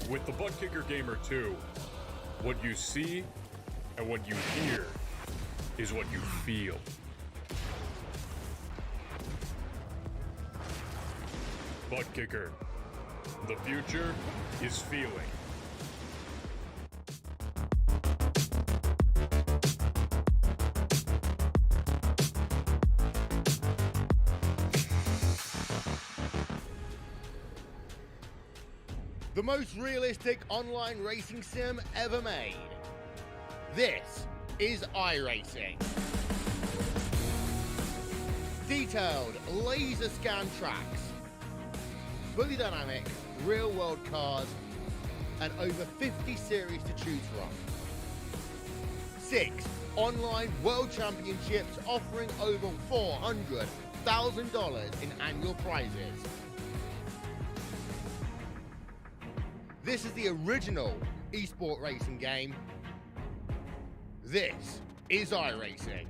With the Butt Kicker Gamer 2, what you see and what you hear is what you feel. Butt Kicker. The future is feeling. The most realistic online racing sim ever made. This is iRacing. Detailed laser scan tracks, fully dynamic real world cars, and over 50 series to choose from. 6 online world championships offering over $400,000 in annual prizes. This is the original esport racing game. This is iRacing.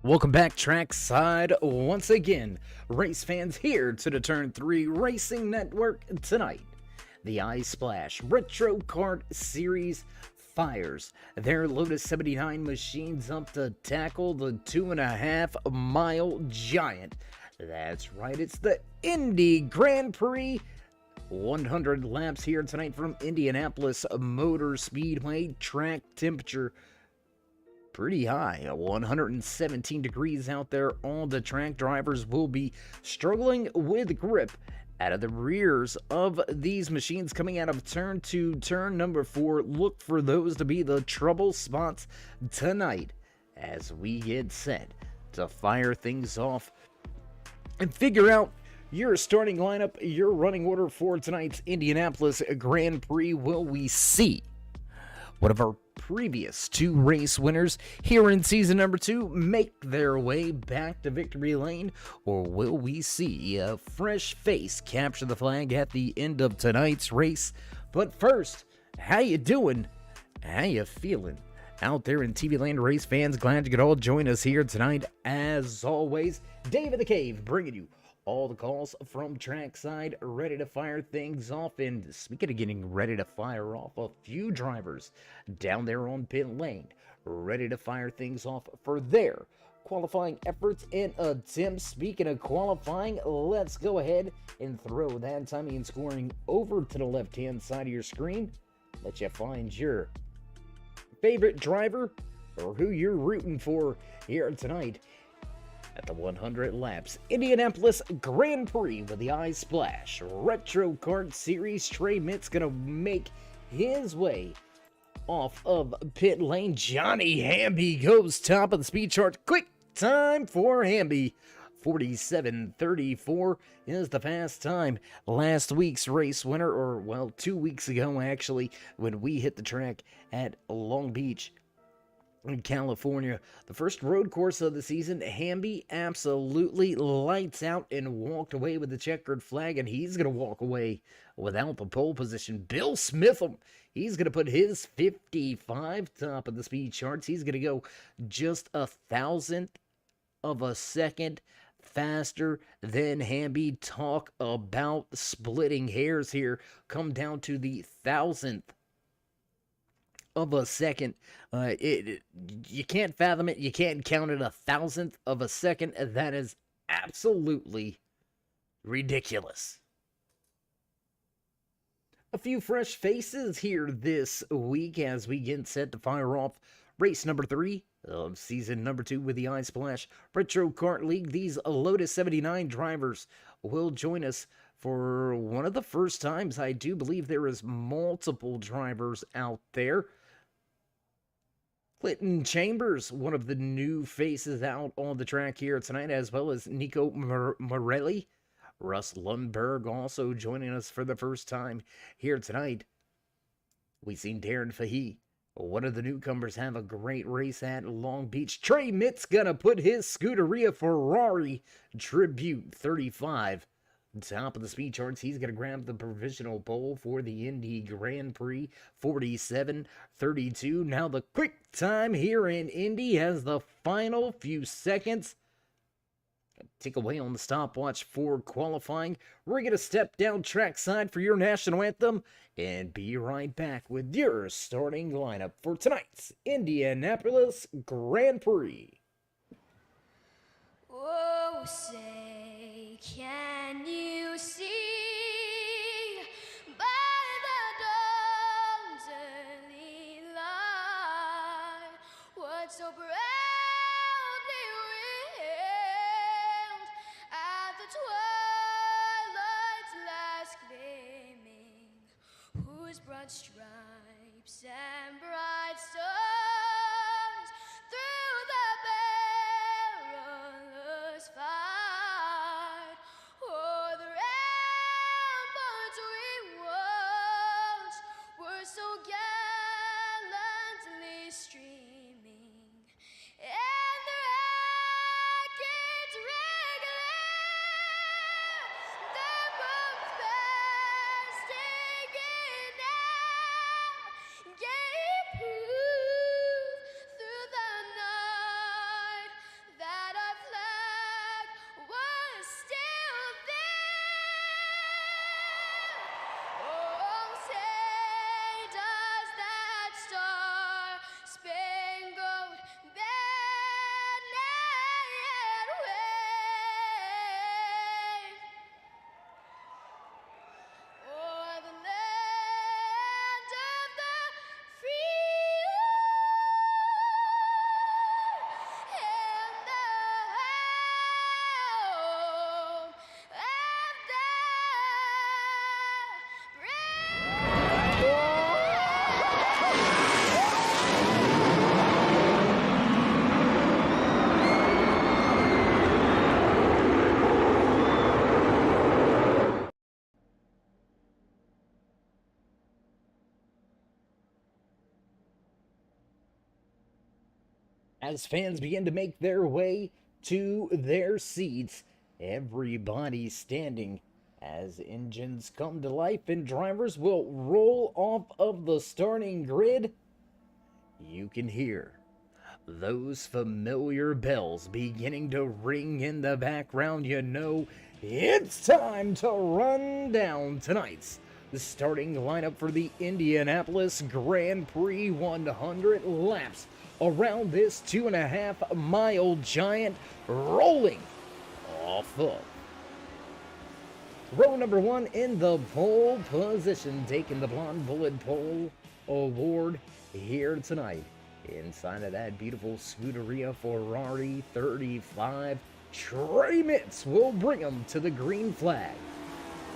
Welcome back trackside once again. Race fans here to the Turn 3 Racing Network tonight. The iSplash Retro Kart Series fires their Lotus 79 machines up to tackle the 2.5 mile giant. That's right, it's the Indy Grand Prix. 100 laps here tonight from Indianapolis Motor Speedway. Track temperature pretty high, 117 degrees out there. All the track drivers will be struggling with grip out of the rears of these machines coming out of turn 2, turn number 4. Look for those to be the trouble spots tonight as we get set to fire things off and figure out your starting lineup, your running order for tonight's Indianapolis Grand Prix. Will we see one of our previous 2 race winners here in season number 2 make their way back to victory lane, or will we see a fresh face capture the flag at the end of tonight's race? But first, how you doing? How you feeling out there in TV land, race fans? Glad you could all join us here tonight. As always, Dave in the Cave bringing you all the calls from trackside, ready to fire things off. And speaking of getting ready to fire off, a few drivers down there on pit lane ready to fire things off for their qualifying efforts and attempts. Speaking of qualifying, let's go ahead and throw that timing and scoring over to the left-hand side of your screen. Let you find your favorite driver or who you're rooting for here tonight at the 100 laps Indianapolis Grand Prix with the Eye Splash Retro Kart Series. Trey Mitt's gonna make his way off of pit lane. Johnny Hamby goes top of the speed chart. Quick time for Hamby. 47:34 is the fast time. Last week's race winner, or well, 2 weeks ago actually, when we hit the track at Long Beach in California, the first road course of the season, Hamby absolutely lights out and walked away with the checkered flag, and he's going to walk away without the pole position. Bill Smitham, he's going to put his 55 top of the speed charts. He's going to go just 1,000th of a second faster than Hamby. Talk about splitting hairs here. Come down to the 1,000th of a second. You can't fathom it. You can't count it. 1,000th of a second. That is absolutely ridiculous. A few fresh faces here this week as we get set to fire off race number 3 of season number 2 with the Eye Splash Retro Kart League. These Lotus 79 drivers will join us for one of the first times. I do believe there is multiple drivers out there. Clinton Chambers, one of the new faces out on the track here tonight, as well as Nico Morelli. Russ Lundberg also joining us for the first time here tonight. We've seen Darren Fahey, one of the newcomers, have a great race at Long Beach. Trey Mitt's gonna put his Scuderia Ferrari Tribute 35 top of the speed charts. He's gonna grab the provisional pole for the Indy Grand Prix. 47:32. Now the quick time here in Indy has the final few seconds. Tick away on the stopwatch for qualifying. We're going to step down trackside for your national anthem and be right back with your starting lineup for tonight's Indianapolis Grand Prix. Oh, say, can you see by the dawn's early light what so proudly wailed at the twilight's last gleaming, whose broad stripes and bright stars through the perilous fight o'er the ramparts we watched were so gallantly streaming, and the rackets regular, their bombs bursting in air, gave proof As fans begin to make their way to their seats, everybody standing as engines come to life and drivers will roll off of the starting grid. You can hear those familiar bells beginning to ring in the background. You know it's time to run down tonight's starting lineup for the Indianapolis Grand Prix. 100 laps around this 2.5 mile giant, rolling off of row number 1 in the pole position, taking the Blonde Bullet Pole Award here tonight. Inside of that beautiful Scuderia Ferrari 35, Trey Mitz will bring him to the green flag.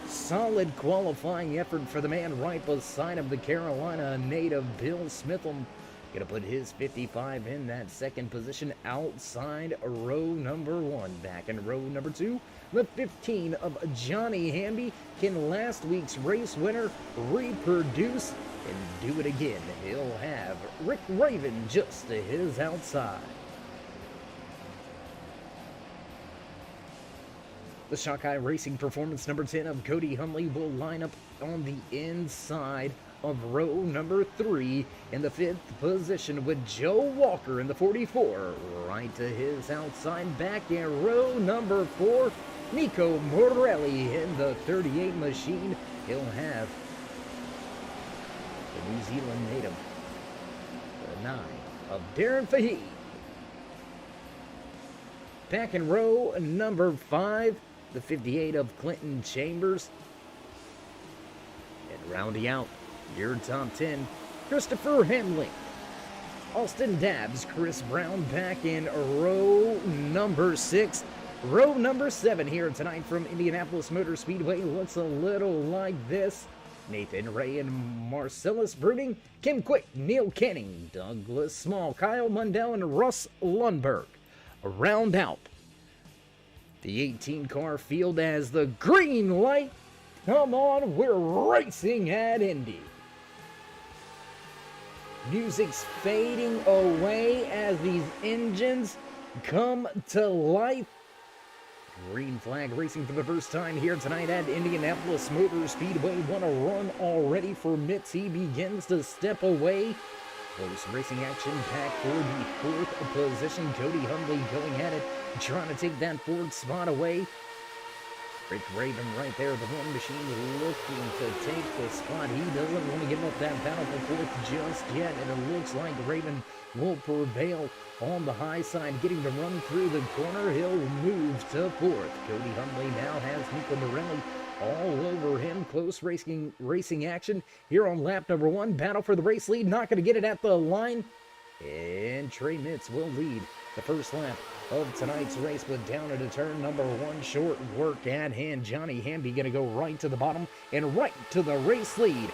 Solid qualifying effort for the man right beside him, the Carolina native Bill Smitham. Gonna put his 55 in that second position outside row number 1. Back in row number 2, the 15 of Johnny Hamby. Can last week's race winner reproduce and do it again? He'll have Rick Raven just to his outside. The Shockeye Racing Performance number 10 of Cody Hundley will line up on the inside of row number 3 in the 5th position, with Joe Walker in the 44 right to his outside. Back in row number 4, Nico Morelli in the 38 machine. He'll have the New Zealand native, the 9 of Darren Fahey. Back in row number 5, the 58 of Clinton Chambers. And rounding out your top 10, Christopher Hamling, Austin Dabbs, Chris Brown. Back in row number 6. Row number 7 here tonight from Indianapolis Motor Speedway looks a little like this. Nathan Ray and Marcellus Bruning, Kim Quick, Neil Canning, Douglas Small, Kyle Mundell, and Russ Lundberg round out the 18-car field as the green light. Come on, we're racing at Indy. Music's fading away as these engines come to life. Green flag racing for the first time here tonight at Indianapolis Motor Speedway. Want to run already for Mitz. He begins to step away. Close racing action back for the 4th position. Cody Hundley going at it, trying to take that 4th spot away. Rick Raven right there, the one machine looking to take the spot. He doesn't want to give up that battle for 4th just yet, and it looks like Raven will prevail on the high side, getting to run through the corner. He'll move to 4th. Cody Hundley now has Nico Morelli all over him. Close racing action here on lap number 1. Battle for the race lead, not going to get it at the line. And Trey Mitz will lead the first lap of tonight's race, but down into turn number 1, short work at hand. Johnny Hamby going to go right to the bottom and right to the race lead.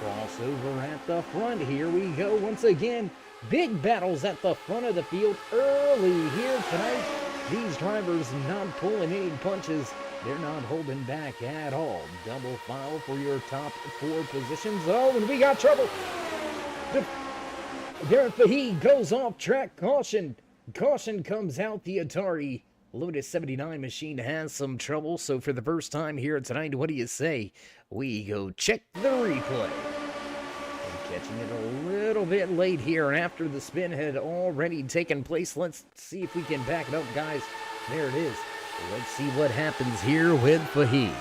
Crossover at the front. Here we go once again. Big battles at the front of the field early here tonight. These drivers not pulling any punches. They're not holding back at all. Double file for your top 4 positions. Oh, and we got trouble. Darren Fahey goes off track. Caution. Caution comes out. The Atari Lotus 79 machine has some trouble. So for the first time here tonight, what do you say? We go check the replay. And catching it a little bit late here after the spin had already taken place. Let's see if we can back it up, guys. There it is. Let's see what happens here with Fahey.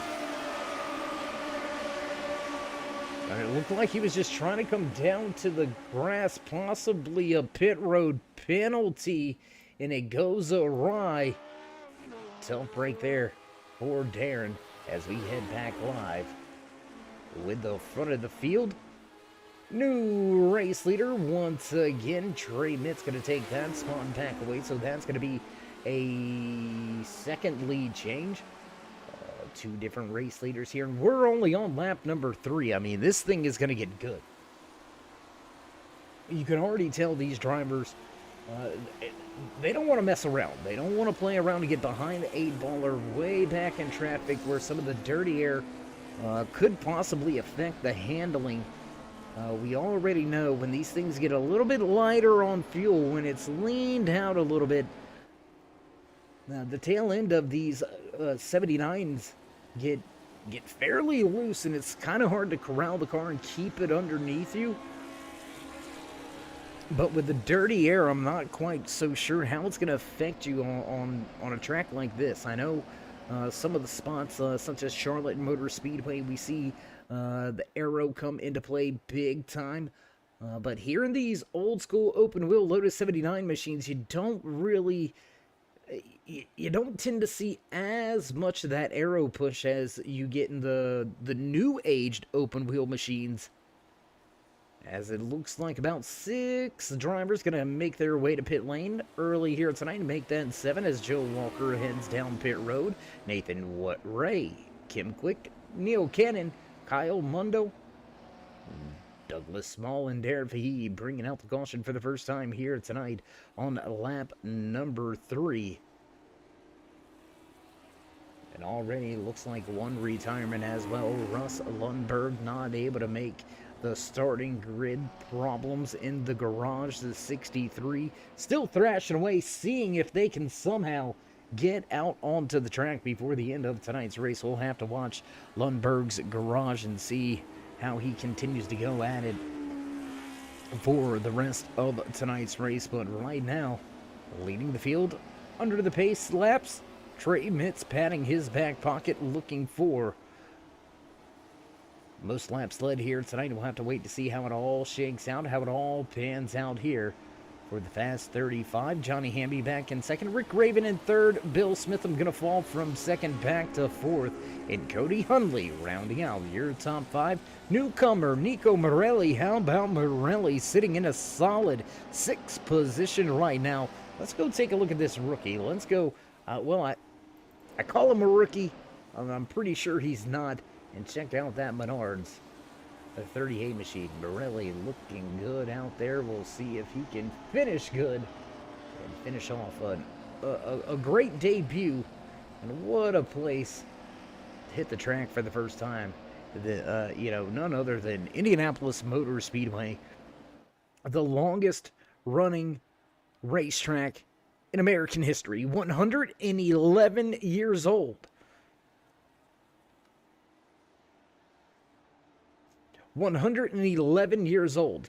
It looked like he was just trying to come down to the grass, possibly a pit road penalty, and it goes awry. Tough break there for Darren as we head back live with the front of the field. New race leader once again. Trey Mitz going to take that spot back away, so that's going to be a second lead change. 2 different race leaders here, and we're only on lap number 3. I mean, this thing is going to get good. You can already tell these drivers, they don't want to mess around. They don't want to play around to get behind the 8-ball or way back in traffic where some of the dirty air could possibly affect the handling We already know when these things get a little bit lighter on fuel, when it's leaned out a little bit, the tail end of these 79s get fairly loose, and it's kind of hard to corral the car and keep it underneath you. But with the dirty air, I'm not quite so sure how it's going to affect you on a track like this. I know some of the spots, such as Charlotte Motor Speedway, we see the aero come into play big time. But here in these old school open wheel Lotus 79 machines, you don't really, you don't tend to see as much of that aero push as you get in the new aged open wheel machines. As it looks like about 6 drivers going to make their way to pit lane early here tonight to make that 7 as Joe Walker heads down pit road. Nathan Ray, Kim Quick, Neil Cannon, Kyle Mundo, Douglas Small, and Darren Fahey bringing out the caution for the first time here tonight on lap number 3. And already looks like one retirement as well. Russ Lundberg not able to make the starting grid. Problems in the garage. The 63 still thrashing away, seeing if they can somehow get out onto the track before the end of tonight's race. We'll have to watch Lundberg's garage and see how he continues to go at it for the rest of tonight's race. But right now, leading the field under the pace laps, Trey Mitz patting his back pocket, looking for most laps led here tonight. We'll have to wait to see how it all shakes out, how it all pans out here for the Fast 35. Johnny Hamby back in second, Rick Raven in third, Bill Smitham gonna fall from second back to fourth, and Cody Hundley rounding out your top 5. Newcomer Nico Morelli. How about Morelli sitting in a solid 6th position right now? Let's go take a look at this rookie. Let's go. I call him a rookie. I'm pretty sure he's not. And check out that Menards, the 38 machine. Morelli looking good out there. We'll see if he can finish good and finish off a great debut. And what a place to hit the track for the first time. None other than Indianapolis Motor Speedway, the longest running racetrack in American history. 111 years old. 111 years old.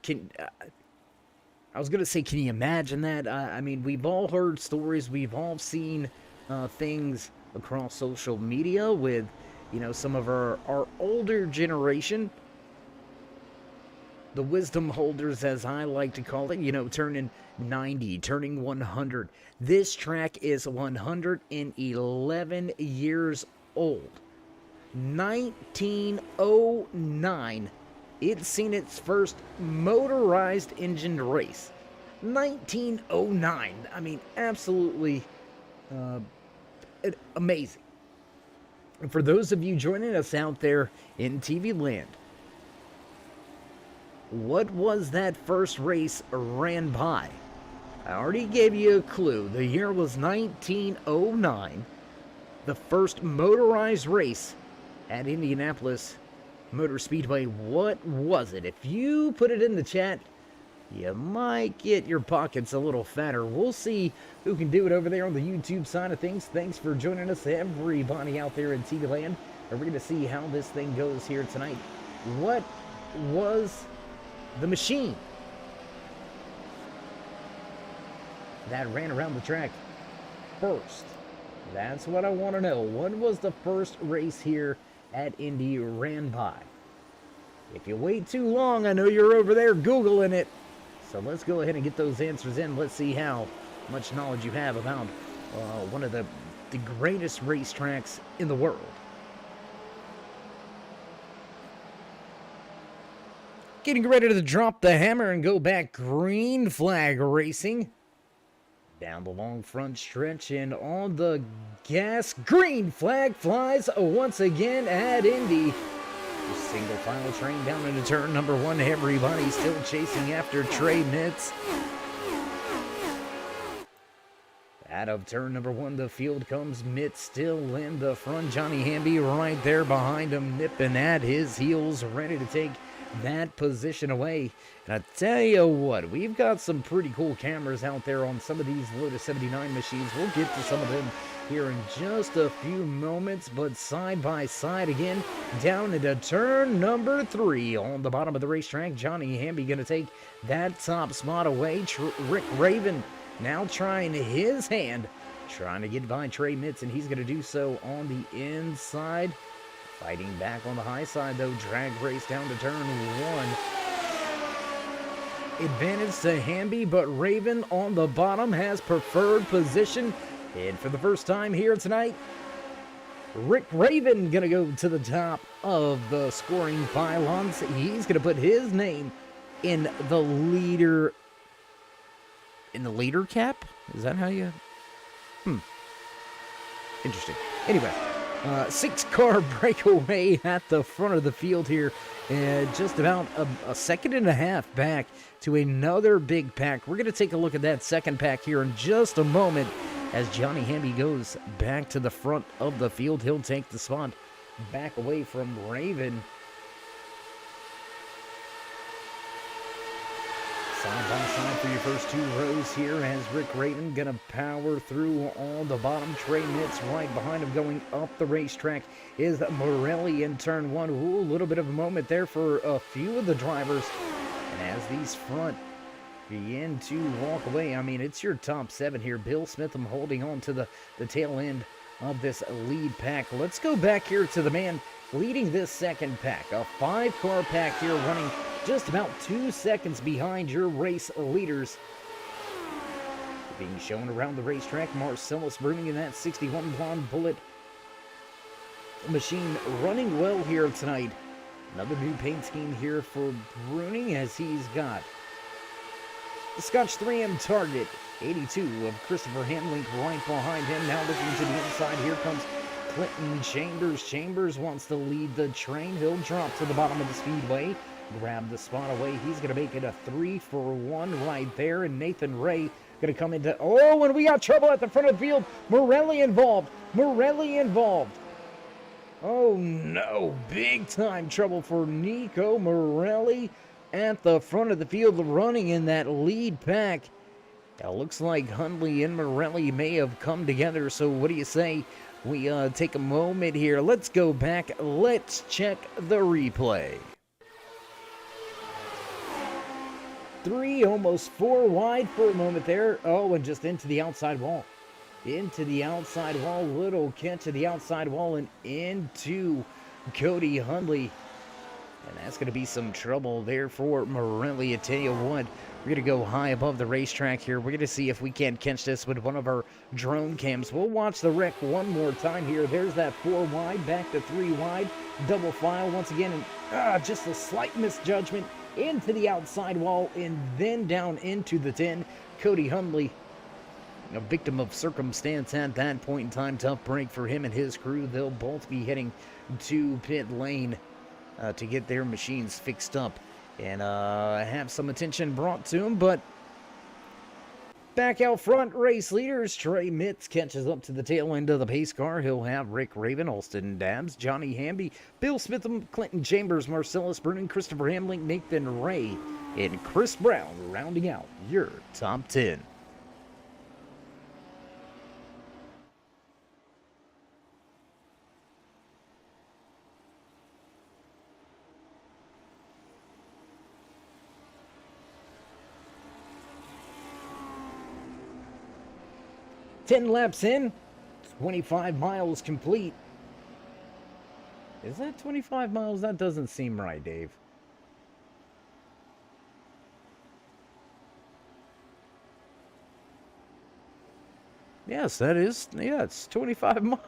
I was going to say, can you imagine that? I mean, we've all heard stories. We've all seen things across social media with, some of our older generation, the wisdom holders, as I like to call it, turning 90, turning 100. This track is 111 years old. 1909. It's seen its first motorized engine race. 1909. I mean, absolutely amazing. And for those of you joining us out there in TV land, what was that first race ran by? I already gave you a clue. The year was 1909. The first motorized race at Indianapolis Motor Speedway. What was it? If you put it in the chat, you might get your pockets a little fatter. We'll see who can do it over there on the YouTube side of things. Thanks for joining us, everybody out there in TV land. We're going to see how this thing goes here tonight. What was the machine that ran around the track first? That's what I want to know. What was the first race here at Indy ran by? If you wait too long, I know you're over there Googling it. So let's go ahead and get those answers in. Let's see how much knowledge you have about one of the greatest racetracks in the world. Getting ready to drop the hammer and go back. Green flag racing. Down the long front stretch and on the gas. Green flag flies once again at Indy. Single file train down into turn number 1. Everybody still chasing after Trey Mitz. Out of turn number 1, the field comes. Mitz still in the front. Johnny Hamby right there behind him, nipping at his heels, ready to take that position away. And I tell you what, we've got some pretty cool cameras out there on some of these Lotus 79 machines. We'll get to some of them here in just a few moments, but side by side again, down into turn number 3 on the bottom of the racetrack. Johnny Hamby going to take that top spot away. Rick Raven now trying his hand, trying to get by Trey Mitz, and he's going to do so on the inside. Fighting back on the high side, though. Drag race down to turn 1. Advantage to Hamby, but Raven on the bottom has preferred position. And for the first time here tonight, Rick Raven going to go to the top of the scoring pylons. He's going to put his name in the leader... In the leader cap? Is that how you... Interesting. Anyway, 6-car breakaway at the front of the field here. Just about a second and a half back to another big pack. We're going to take a look at that second pack here in just a moment. As Johnny Hamby goes back to the front of the field, he'll take the spot back away from Raven. Side by side for your first 2 rows here as Rick Raven going to power through on the bottom. Trey Mitz right behind him going up the racetrack is Morelli in turn 1. Ooh, a little bit of a moment there for a few of the drivers. And as these front begin to walk away, I mean, it's your top 7 here. Bill Smitham holding on to the tail end of this lead pack. Let's go back here to the man leading this second pack. A 5-car pack here running just about 2 seconds behind your race leaders. Being shown around the racetrack, Marcellus Bruning in that 61 Blonde Bullet machine running well here tonight. Another new paint scheme here for Bruning as he's got the Scotch 3M Target 82 of Christopher Hamlin right behind him. Now looking to the inside, here comes Clinton Chambers. Chambers wants to lead the train. He'll drop to the bottom of the speedway, grab the spot away. He's going to make it a 3-for-1 right there. And Nathan Ray going to come into... Oh, and we got trouble at the front of the field. Morelli involved. Morelli involved. Oh, no. Big time trouble for Nico Morelli at the front of the field, running in that lead pack. It looks like Hundley and Morelli may have come together. So what do you say? We take a moment here. Let's go back. Let's check the replay. 3, almost 4 wide for a moment there. Oh, and just into the outside wall. Into the outside wall. Little catch of the outside wall and into Cody Hundley. And that's going to be some trouble there for Morelli. I tell you what, we're going to go high above the racetrack here. We're going to see if we can't catch this with one of our drone cams. We'll watch the wreck one more time here. There's that 4 wide, back to 3 wide. Double file once again, and just a slight misjudgment into the outside wall and then down into the 10. Cody Hundley, a victim of circumstance at that point in time. Tough break for him and his crew. They'll both be heading to pit lane to get their machines fixed up and have some attention brought to them. But back out front, race leaders, Trey Mitz catches up to the tail end of the pace car. He'll have Rick Raven, Alston Dabbs, Johnny Hamby, Bill Smitham, Clinton Chambers, Marcellus Bruning, Christopher Hamling, Nathan Ray, and Chris Brown rounding out your top 10. Ten laps in, 25 miles complete. Is that 25 miles? That doesn't seem right, Dave. Yes, that is. Yeah, it's 25 miles.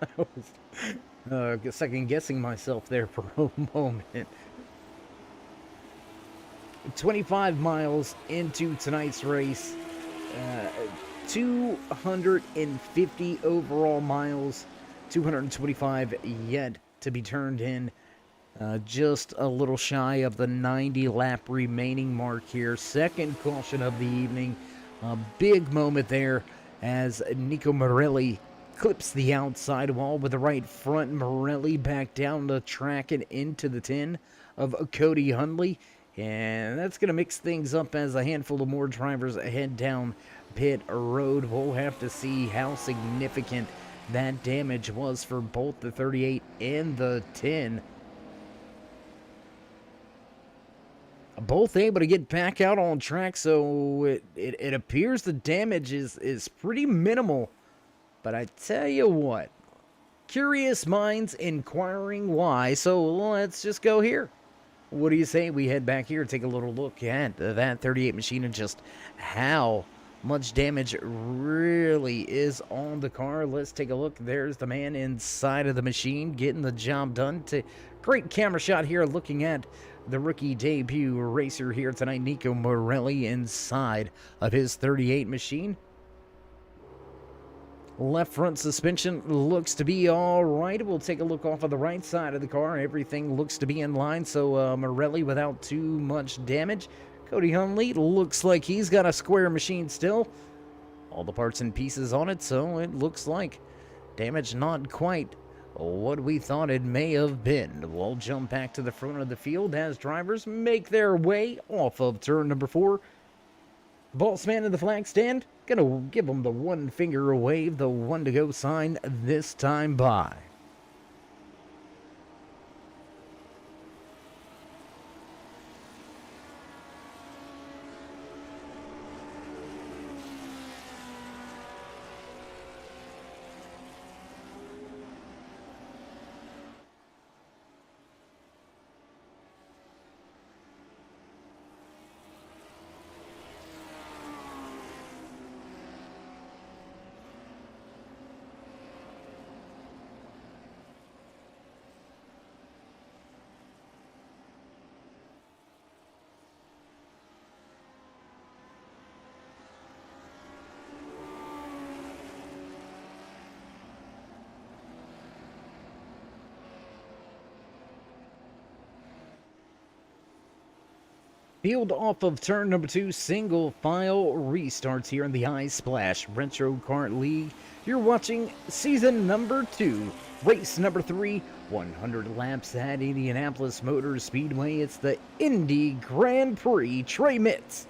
Second guessing myself there for a moment. 25 miles into tonight's race. 250 overall miles, 225 yet to be turned in. Just a little shy of the 90 lap remaining mark here. Second caution of the evening. A big moment there as Nico Morelli clips the outside wall with the right front. Morelli back down the track and into the 10 of Cody Hundley. And that's going to mix things up as a handful of more drivers head down pit road. We'll have to see how significant that damage was for both the 38 and the 10. Both able to get back out on track, so it appears the damage is pretty minimal. But I tell you what, curious minds inquiring why, so let's just go here. What do you say we head back here, take a little look at that 38 machine and just how much damage really is on the car. Let's take a look. There's the man inside of the machine getting the job done. Great camera shot here looking at the rookie debut racer here tonight, Nico Morelli, inside of his 38 machine. Left front suspension looks to be all right. We'll take a look off of the right side of the car. Everything looks to be in line, so Morelli without too much damage. Cody Hundley looks like he's got a square machine still. All the parts and pieces on it, so it looks like damage not quite what we thought it may have been. We'll jump back to the front of the field as drivers make their way off of turn number 4. Boss man in the flag stand, gonna give him the one finger wave, the one to go sign this time by. Field off of turn number 2, single file restarts here in the Ice Splash Retro Kart League. You're watching season number 2, race number 3, 100 laps at Indianapolis Motor Speedway. It's the Indy Grand Prix. Trey Mitz,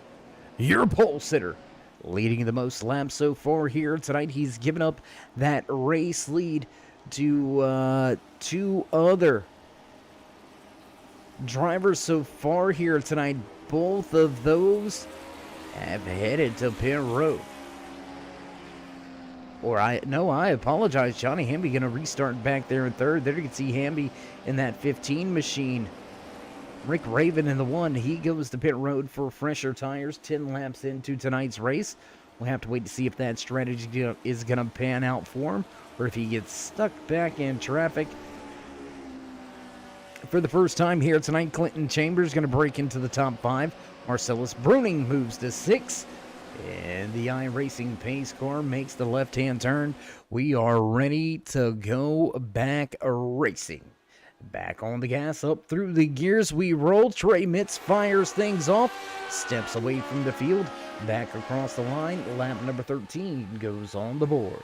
your pole sitter, leading the most laps so far here tonight. He's given up that race lead to 2 other drivers so far here tonight. Both of those have headed to pit road. I apologize. Johnny Hamby going to restart back there in third. There you can see Hamby in that 15 machine. Rick Raven in the 1. He goes to pit road for fresher tires 10 laps into tonight's race. We'll have to wait to see if that strategy is going to pan out for him or if he gets stuck back in traffic. For the first time here tonight, Clinton Chambers going to break into the top 5. Marcellus Bruning moves to 6. And the iRacing pace car makes the left-hand turn. We are ready to go back racing. Back on the gas, up through the gears we roll. Trey Mitz fires things off, steps away from the field, back across the line. Lap number 13 goes on the board.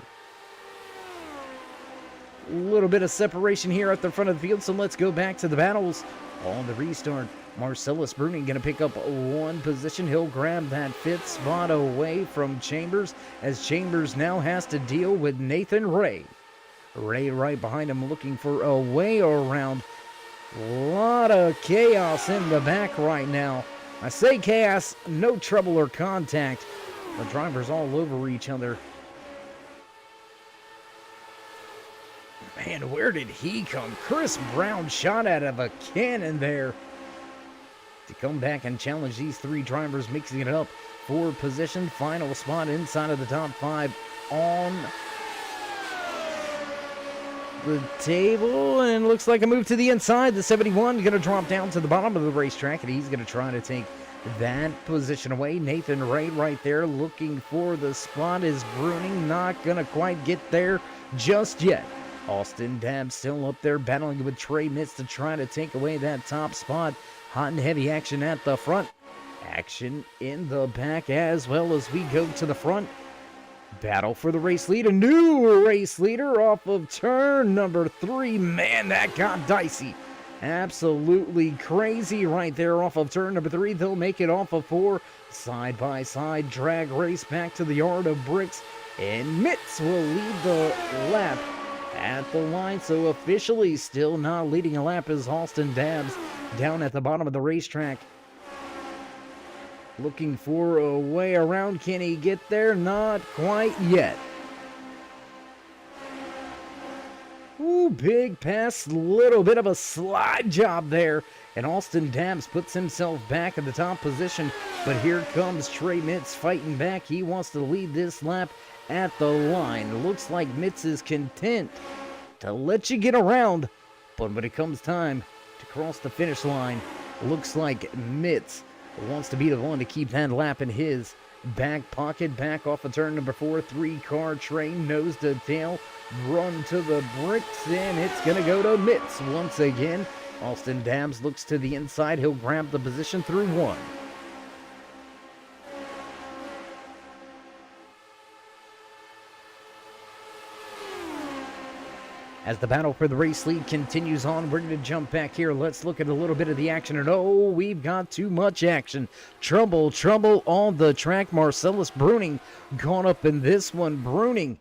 A little bit of separation here at the front of the field, so let's go back to the battles. On the restart, Marcellus Bruning going to pick up 1 position. He'll grab that 5th spot away from Chambers, as Chambers now has to deal with Nathan Ray. Ray right behind him looking for a way around. A lot of chaos in the back right now. I say chaos, no trouble or contact. The drivers all over each other. Man, where did he come? Chris Brown shot out of a cannon there to come back and challenge these 3 drivers, mixing it up for position. Final spot inside of the top 5 on the table, and looks like a move to the inside. The 71 going to drop down to the bottom of the racetrack, and he's going to try to take that position away. Nathan Ray right there looking for the spot. Is Bruning not going to quite get there just yet. Austin Dabb still up there battling with Trey Mitz to try to take away that top spot. Hot and heavy action at the front. Action in the back as well as we go to the front. Battle for the race lead. A new race leader off of turn number 3. Man, that got dicey. Absolutely crazy right there off of turn number 3. They'll make it off of 4. Side by side drag race back to the yard of bricks. And Mitz will lead the lap at the line. So officially still not leading a lap is Austin Dabbs down at the bottom of the racetrack. Looking for a way around. Can he get there? Not quite yet. Ooh, big pass. Little bit of a slide job there. And Austin Dabbs puts himself back in the top position. But here comes Trey Mitz fighting back. He wants to lead this lap at the line. Looks like Mitz is content to let you get around. But when it comes time to cross the finish line, looks like Mitz wants to be the one to keep that lap in his back pocket. Back off of turn number 4. 3-car train, nose to tail, run to the bricks, and it's going to go to Mitz once again. Austin Dabbs looks to the inside. He'll grab the position through 1. As the battle for the race lead continues on, we're going to jump back here. Let's look at a little bit of the action. And oh, we've got too much action. Trouble on the track. Marcellus Bruning caught up in this one. Bruning.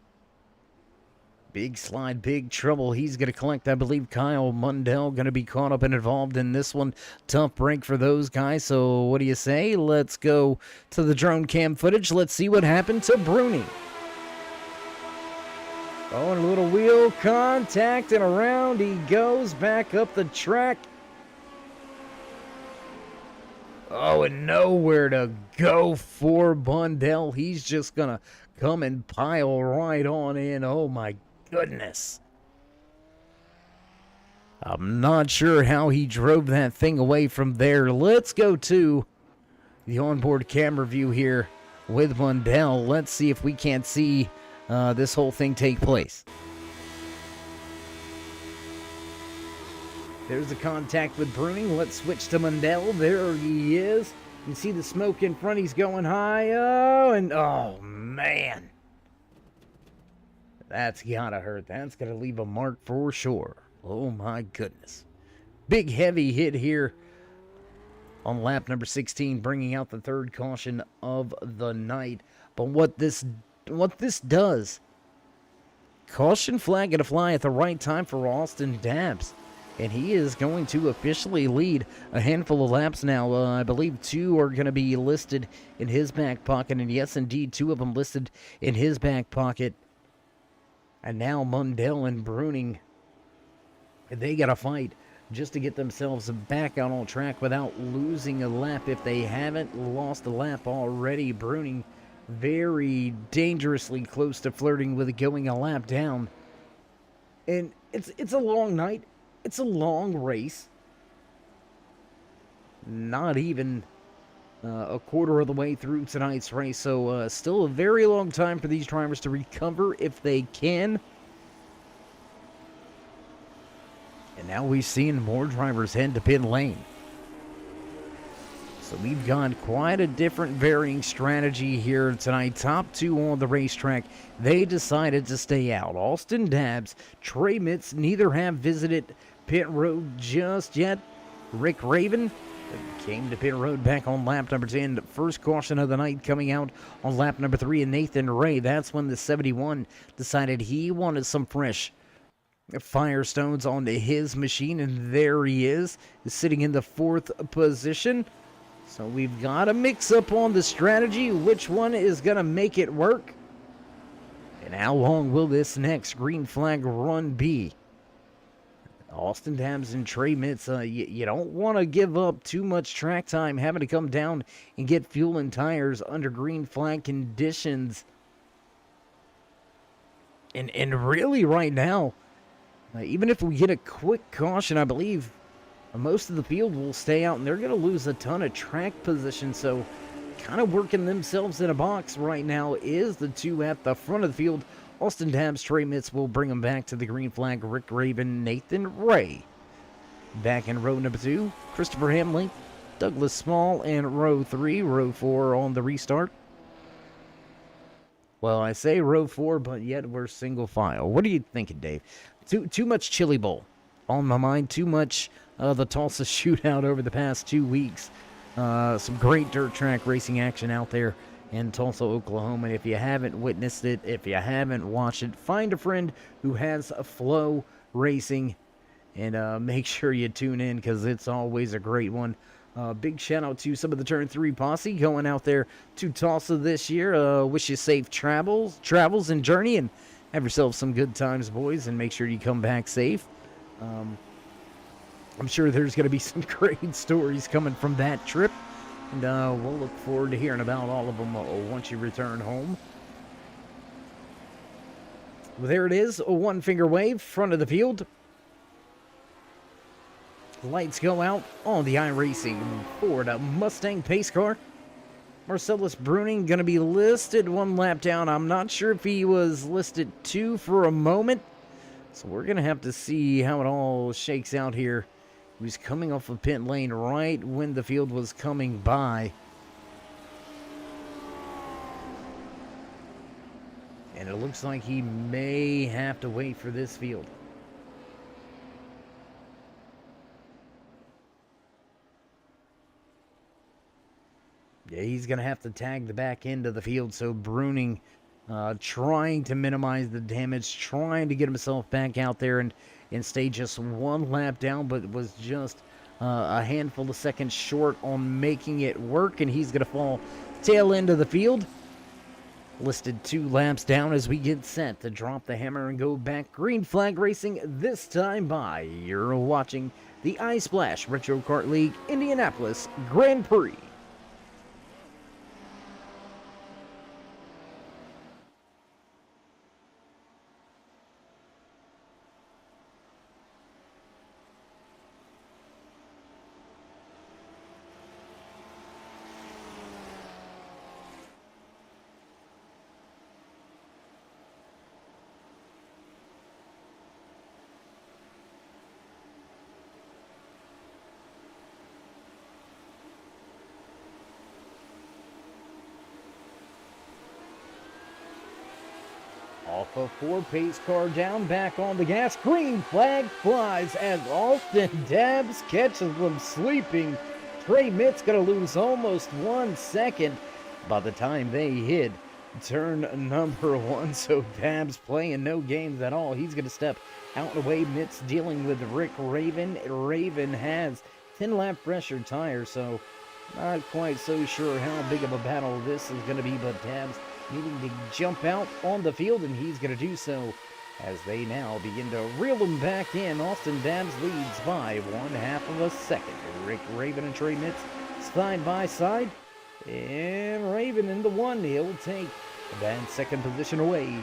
Big slide, big trouble. He's going to collect, I believe, Kyle Mundell going to be caught up and involved in this one. Tough break for those guys. So what do you say? Let's go to the drone cam footage. Let's see what happened to Bruning. Oh, and a little wheel contact, and around he goes back up the track. Oh, and nowhere to go for Bundell. He's just going to come and pile right on in. Oh, my goodness. I'm not sure how he drove that thing away from there. Let's go to the onboard camera view here with Bundell. Let's see if we can't see this whole thing take place. There's the contact with Bruning. Let's switch to Mundell. There he is. You can see the smoke in front. He's going high. Oh, and oh, man. That's gotta hurt. That's gonna leave a mark for sure. Oh, my goodness. Big heavy hit here on lap number 16, bringing out the third caution of the night. But what this does, caution flag going to fly at the right time for Austin Dabbs, and he is going to officially lead a handful of laps now. I believe 2 are going to be listed in his back pocket, and yes, indeed, 2 of them listed in his back pocket. And now Mundell and Bruning, they got to fight just to get themselves back out on track without losing a lap. If they haven't lost a lap already, Bruning very dangerously close to flirting with going a lap down. And it's a long night. It's a long race. Not even a quarter of the way through tonight's race. So still a very long time for these drivers to recover if they can. And now we've seen more drivers head to pit lane. So we've got quite a different varying strategy here tonight. Top 2 on the racetrack, they decided to stay out. Austin Dabbs, Trey Mitz, neither have visited pit road just yet. Rick Raven came to pit road back on lap number 10. First caution of the night coming out on lap number 3. And Nathan Ray, that's when the 71 decided he wanted some fresh Firestones onto his machine. And there he is sitting in the 4th position. So we've got a mix-up on the strategy. Which one is going to make it work? And how long will this next green flag run be? Austin Dabbs and Trey Mitz, you don't want to give up too much track time having to come down and get fuel and tires under green flag conditions. And really right now, even if we get a quick caution, I believe most of the field will stay out, and they're going to lose a ton of track position. So kind of working themselves in a box right now is the 2 at the front of the field. Austin Dabbs, Trey Mitz will bring them back to the green flag. Rick Raven, Nathan Ray. Back in row number 2, Christopher Hamlin, Douglas Small, and row 3, row 4 on the restart. Well, I say row 4, but yet we're single file. What are you thinking, Dave? Too much Chili Bowl on my mind. Too much the Tulsa shootout over the past 2 weeks. Some great dirt track racing action out there in Tulsa, Oklahoma. And if you haven't witnessed it, if you haven't watched it, find a friend who has a Flow Racing and make sure you tune in because it's always a great one. Big shout out to some of the Turn 3 posse going out there to Tulsa this year. Wish you safe travels and journey, and have yourself some good times, boys, and make sure you come back safe. I'm sure there's going to be some great stories coming from that trip, and we'll look forward to hearing about all of them once you return home. Well, there it is, a one-finger wave, front of the field. Lights go out on the iRacing Ford Mustang pace car. Marcellus Bruning going to be listed 1 lap down. I'm not sure if he was listed 2 for a moment. So we're going to have to see how it all shakes out here. He was coming off of pit lane right when the field was coming by. And it looks like he may have to wait for this field. Yeah, he's going to have to tag the back end of the field, so Bruning trying to minimize the damage, trying to get himself back out there and stay just 1 lap down, but was just a handful of seconds short on making it work, and he's going to fall tail end of the field. Listed 2 laps down as we get set to drop the hammer and go back. Green flag racing this time by. You're watching the iSplash Retro Kart League Indianapolis Grand Prix. Off of 4, pace car down, back on the gas. Green flag flies as Austin Dabbs catches them sleeping. Trey Mitt's going to lose almost 1 second by the time they hit turn number 1. So Dabbs playing no games at all. He's going to step out and away. Mitt's dealing with Rick Raven. Raven has 10-lap pressure tires, so not quite so sure how big of a battle this is going to be, but Dabbs needing to jump out on the field, and he's going to do so as they now begin to reel him back in. Austin Dabbs leads by 1/2 of a second. Rick Raven and Trey Mitz side by side, and Raven in the 1. He'll take that second position away.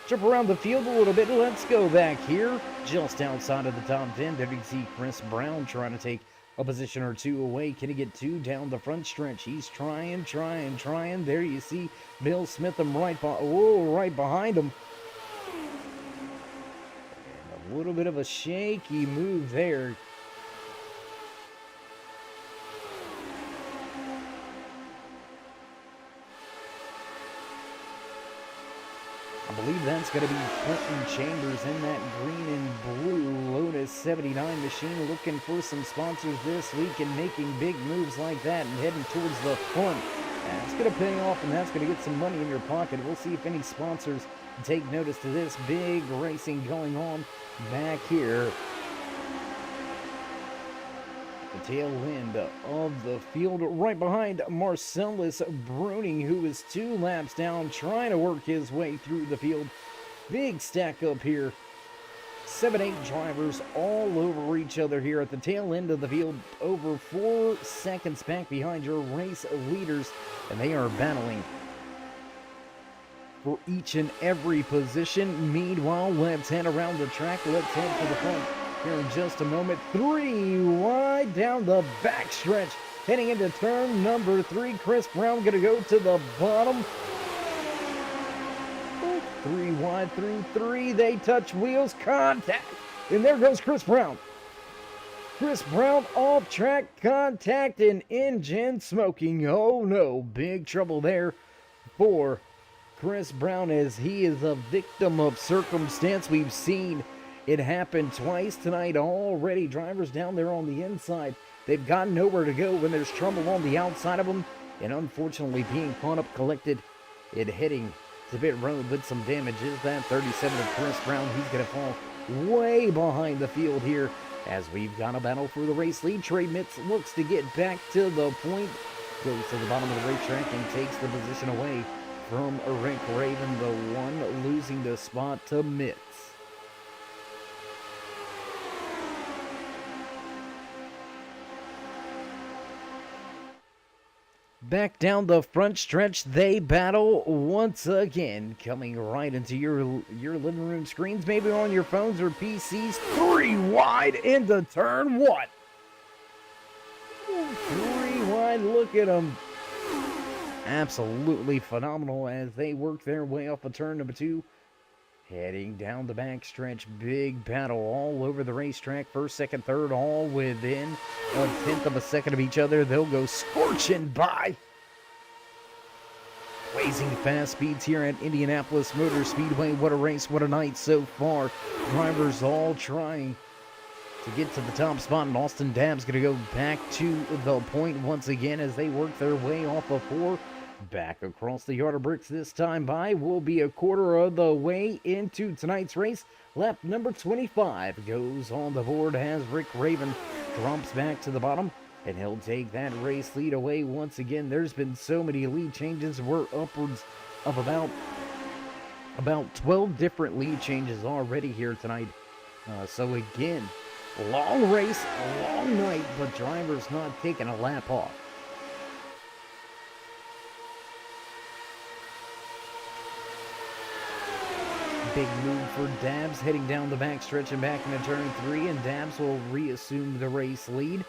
Jump around the field a little bit. Let's go back here just outside of the top 10. There you see Chris Brown trying to take a position or 2 away. Can he get 2 down the front stretch? He's trying. There you see Bill Smitham right behind him. And a little bit of a shaky move there. I believe that's going to be Clinton Chambers in that green and blue Lotus 79 machine, looking for some sponsors this week and making big moves like that and heading towards the front. That's going to pay off, and that's going to get some money in your pocket. We'll see if any sponsors take notice to this big racing going on back here. The tail end of the field right behind Marcellus Bruning, who is 2 laps down, trying to work his way through the field. Big stack up here. 7-8 drivers all over each other here at the tail end of the field, over 4 seconds back behind your race leaders, and they are battling for each and every position. Meanwhile, let's head around the track. Let's head to the front here in just a moment. 3 wide down the backstretch, heading into turn number 3. Chris Brown gonna go to the bottom. 3 wide through 3. They touch wheels, contact, and there goes Chris Brown. Chris Brown off track, contact, and engine smoking. Oh no, big trouble there for Chris Brown, as he is a victim of circumstance. We've seen it happen twice tonight already. Drivers down there on the inside, they've got nowhere to go when there's trouble on the outside of them, and unfortunately being caught up collected and heading to pit road with some damages. That 37 of Chris Brown, he's going to fall way behind the field here as we've got a battle for the race lead. Trey Mitz looks to get back to the point, goes to the bottom of the racetrack and takes the position away from Rick Raven, the one losing the spot to Mitz. Back down the front stretch, they battle once again, coming right into your living room screens, maybe on your phones or PCs. 3 wide into turn 1. 3 wide, look at them. Absolutely phenomenal as they work their way off of turn number 2. Heading down the back stretch, big battle all over the racetrack. First, second, third, all within a tenth of a second of each other. They'll go scorching by. Blazing fast speeds here at Indianapolis Motor Speedway. What a race, what a night so far. Drivers all trying to get to the top spot, and Austin Dabbs going to go back to the point once again as they work their way off of 4. Back across the yard of bricks this time by. Will be a quarter of the way into tonight's race. Lap number 25 goes on the board as Rick Raven drops back to the bottom, and he'll take that race lead away once again. There's been so many lead changes. We're upwards of about 12 different lead changes already here tonight. So again, long race, a long night, but drivers not taking a lap off. Big move for Dabbs heading down the backstretch and back into turn 3, and Dabbs will reassume the race lead.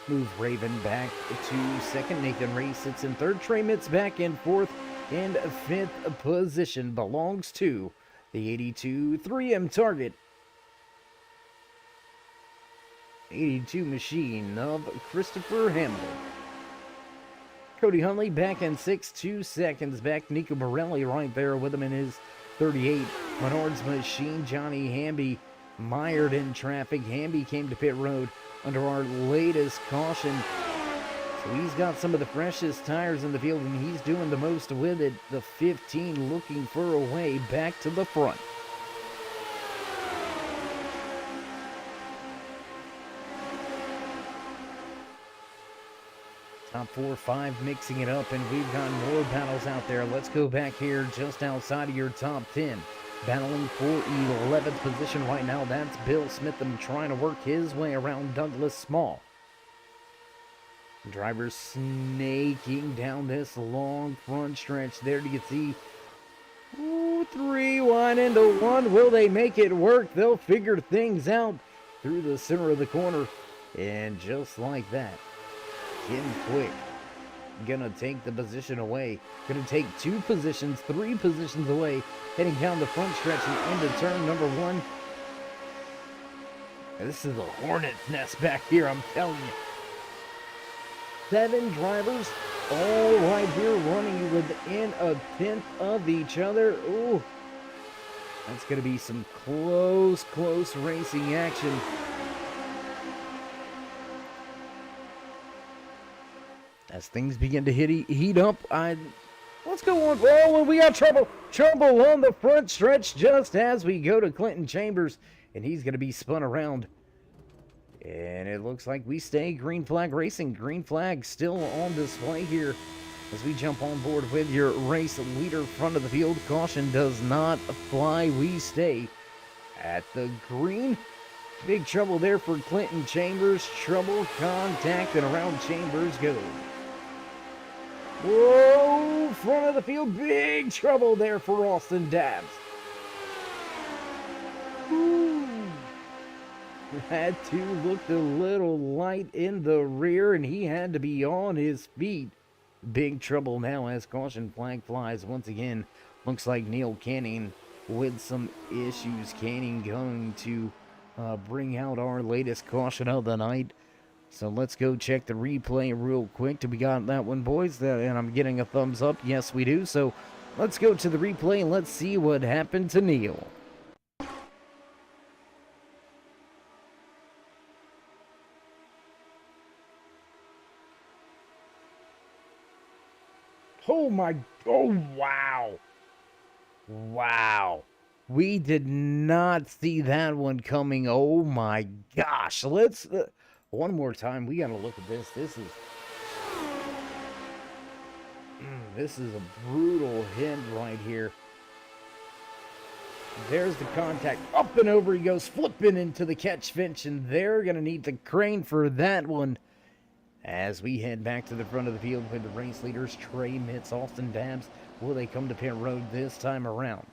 Move Raven back to second. Nathan Ray sits in third. Trey Mitz back in fourth, and fifth position belongs to the 82 3M Target 82 machine of Christopher Hamilton. Cody Huntley back in 6, 2 seconds back. Nico Borelli right there with him in his 38. Menard's machine, Johnny Hamby, mired in traffic. Hamby came to pit road under our latest caution. So he's got some of the freshest tires in the field, and he's doing the most with it. The 15 looking for a way back to the front. Top 4, 5 mixing it up, and we've got more battles out there. Let's go back here just outside of your top 10. Battling for 11th position right now. That's Bill Smitham trying to work his way around Douglas Small. Drivers snaking down this long front stretch. There you can see 3 wide into 1. Will they make it work? They'll figure things out through the center of the corner. And just like that, Kim Quick gonna take the position away. Gonna take 2 positions, 3 positions away, heading down the front stretch and into turn number 1. And this is a hornet's nest back here, I'm telling you. 7 drivers all right here running within a tenth of each other. Ooh, that's gonna be some close racing action. As things begin to heat up, let's go on. Oh, and we got trouble on the front stretch just as we go to Clinton Chambers, and he's going to be spun around. And it looks like we stay green flag racing. Green flag still on display here as we jump on board with your race leader front of the field. Caution does not fly. We stay at the green. Big trouble there for Clinton Chambers. Trouble, contact, and around Chambers goes. Whoa, front of the field, big trouble there for Austin Dabbs. Ooh. Had to look a little light in the rear, and he had to be on his feet. Big trouble now as caution flag flies once again. Looks like Neil Canning with some issues. Canning going to bring out our latest caution of the night. So let's go check the replay real quick. Do we got that one, boys? And I'm getting a thumbs up. Yes, we do. So let's go to the replay and let's see what happened to Neil. Oh, wow. Wow. We did not see that one coming. Oh my gosh. Let's one more time. We got to look at this. This is a brutal hit right here. There's the contact. Up and over he goes, flipping into the catch fence, and they're going to need the crane for that one. As we head back to the front of the field with the race leaders, Trey Mitz, Austin Dabbs. Will they come to pit road this time around?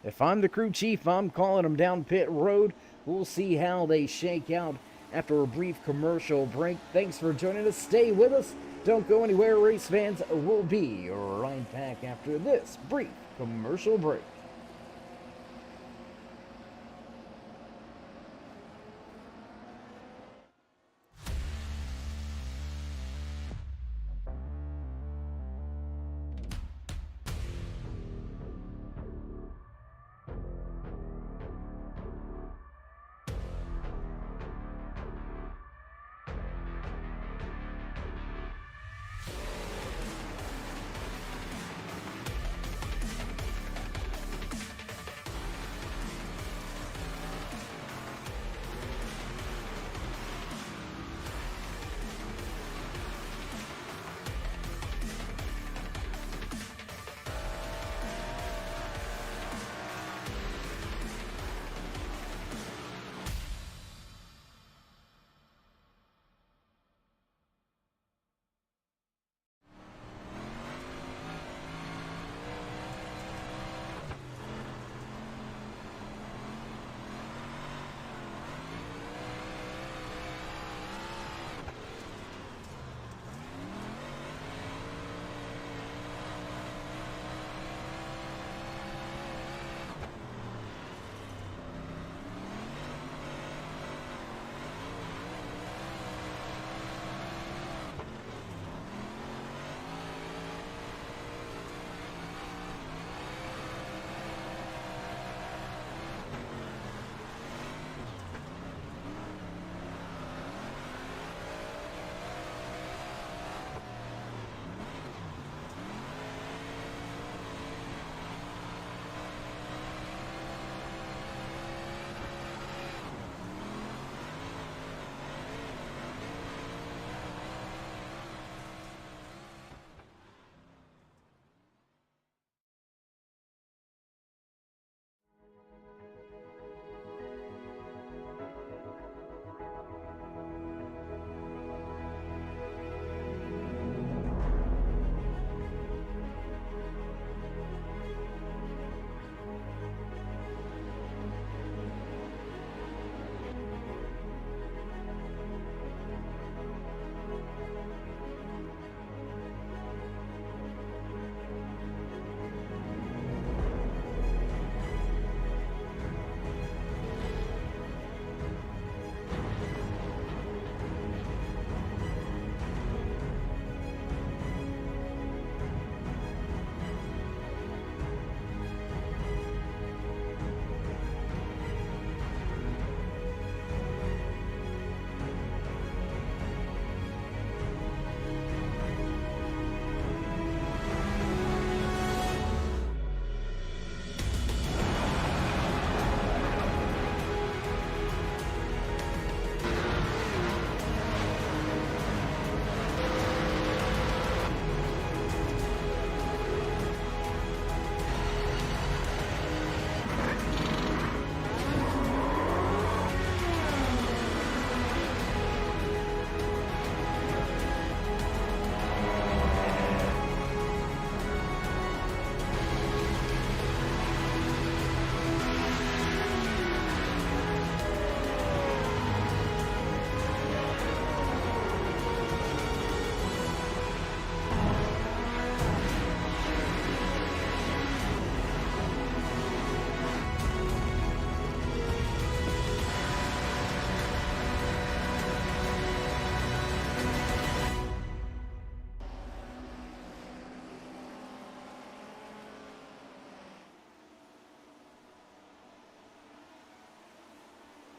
If I'm the crew chief, I'm calling them down pit road. We'll see how they shake out after a brief commercial break. Thanks for joining us. Stay with us. Don't go anywhere, race fans. We'll be right back after this brief commercial break.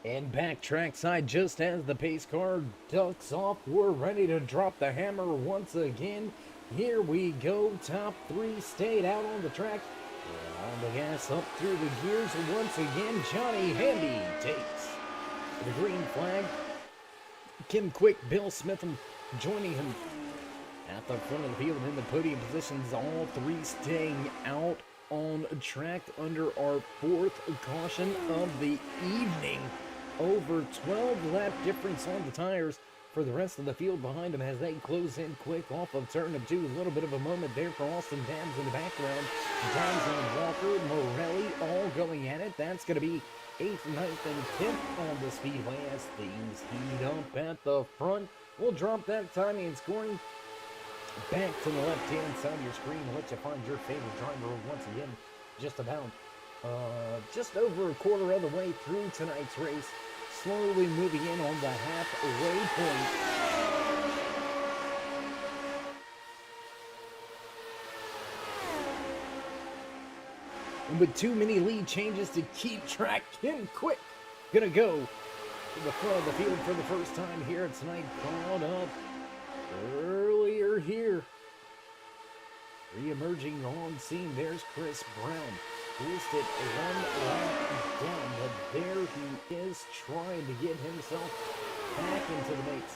And back trackside, just as the pace car ducks off, we're ready to drop the hammer once again. Here we go, top three stayed out on the track. We're on the gas up through the gears once again. Johnny Handy takes the green flag. Kim Quick, Bill Smitham joining him at the front of the field in the podium positions. All three staying out on track under our fourth caution of the evening. Over 12 lap difference on the tires for the rest of the field behind them as they close in quick off of turn of two. A little bit of a moment there for Austin Dams in the background. Dams and Walker, Morelli all going at it. That's going to be 8th, 9th, and 10th on the speedway as things heat up at the front. We'll drop that timing and scoring back to the left-hand side of your screen and let you find your favorite driver once again. Just over a quarter of the way through tonight's race. Slowly moving in on the halfway point. And with too many lead changes to keep track, Kim Quick gonna go to the front of the field for the first time here tonight. Caught up earlier here. Re-emerging on scene, there's Chris Brown. Listed one lap down, but there he is trying to get himself back into the mates.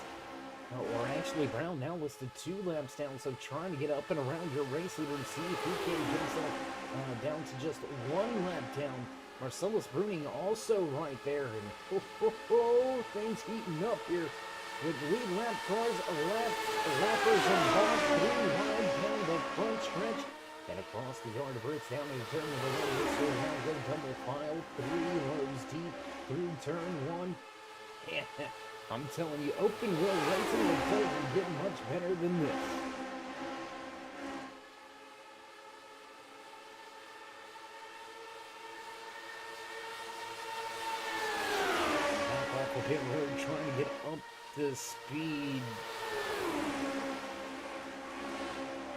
Or actually, Brown now listed 2 laps down, so trying to get up and around your race leader and see if he can get himself down to just 1 lap down. Marcellus Bruning also right there, and things heating up here with lead lap cars, lappers involved, 3 wide down the front stretch. And across the yard of Brits down into turn number 1. This way now go double file, 3 rows deep through turn 1. I'm telling you, open wheel racing doesn't get much better than this. Back off the pit road trying to get up to speed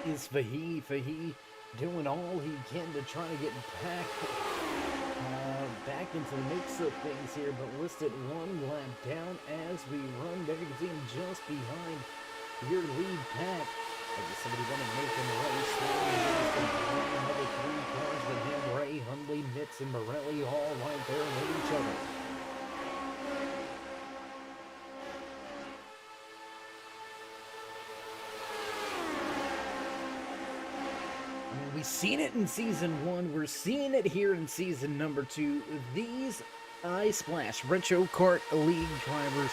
is Fahey doing all he can to try to get back into the mix of things here, but listed 1 lap down as we run. There you can see him just behind your lead pack. Somebody running Nathan Ray, another 3 cars with him, Ray, Hundley, Mitz, and Morelli all right there with each other. We've seen it in season 1. We're seeing it here in season number 2. These iSplash Retro Kart League drivers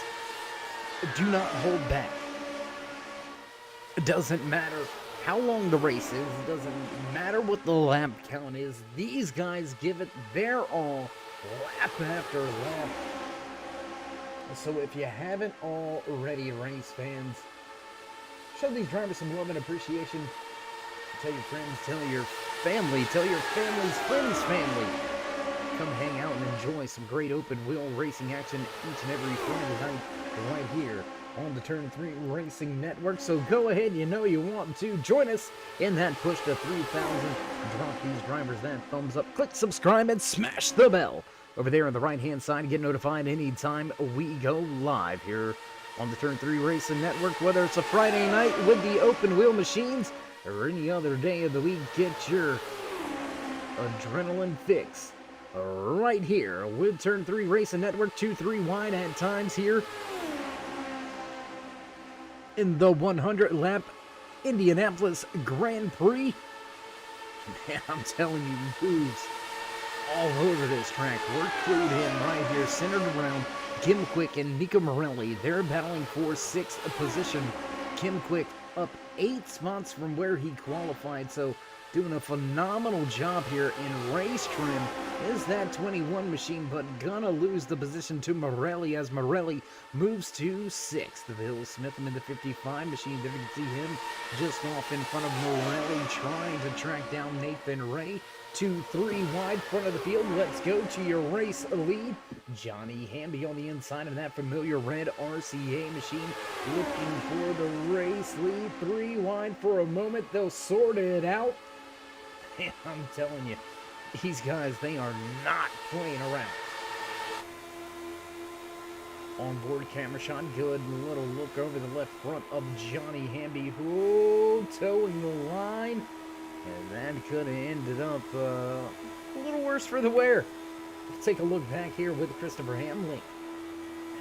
do not hold back. It doesn't matter how long the race is. It doesn't matter what the lap count is. These guys give it their all, lap after lap. So if you haven't already, race fans, show these drivers some love and appreciation. Tell your friends, tell your family, tell your family's friends' family. Come hang out and enjoy some great open wheel racing action each and every Friday night right here on the Turn 3 Racing Network. So go ahead, you know you want to. Join us in that push to 3,000. Drop these drivers that thumbs up. Click subscribe and smash the bell over there on the right-hand side. Get notified anytime we go live here on the Turn 3 Racing Network. Whether it's a Friday night with the open wheel machines or any other day of the week, get your adrenaline fix right here with Turn 3 Racing Network. 2-3 wide at times here in the 100 lap Indianapolis Grand Prix. Man, I'm telling you, moves all over this track. We're clued in right here, centered around Kim Quick and Nico Morelli. They're battling for 6th position. Kim Quick up 8 spots from where he qualified, so doing a phenomenal job here in race trim is that 21 machine, but gonna lose the position to Morelli as Morelli moves to 6th. Bill Smitham in the 55 machine. There you can see him just off in front of Morelli, trying to track down Nathan Ray. 2-3 wide front of the field. Let's go to your race lead. Johnny Hamby on the inside of that familiar red RCA machine, looking for the race lead. 3 wide for a moment. They'll sort it out. And I'm telling you, these guys, they are not playing around. On board camera shot, good little look over the left front of Johnny Hamby, who towing the line, and that could have ended up a little worse for the wear. Let's take a look back here with Christopher Hamlin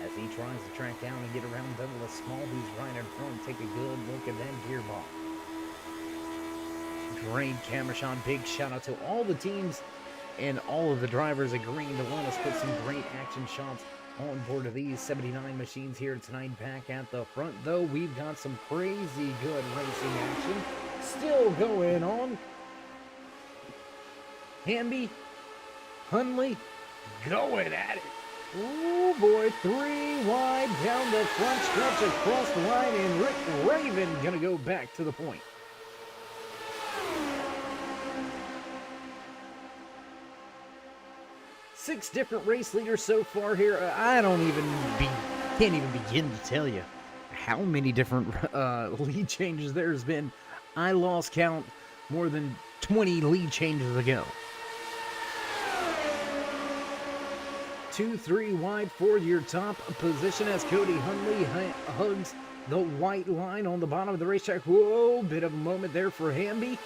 as he tries to track down and get around Douglas Small, who's right in front. Take a good look at that gearbox. Great camera shot. Big shout out to all the teams and all of the drivers agreeing to let us put some great action shots on board of these 79 machines here tonight. Back at the front, though, we've got some crazy good racing action still going on. Hamby, Hundley, going at it. Oh boy, 3 wide down the front stretch across the line, and Rick Raven gonna go back to the point. Six different race leaders so far here. Can't even begin to tell you how many different lead changes there's been. I lost count more than 20 lead changes ago. 2-3 wide for your top position as Cody Hundley hugs the white line on the bottom of the racetrack. Whoa, bit of a moment there for Hamby.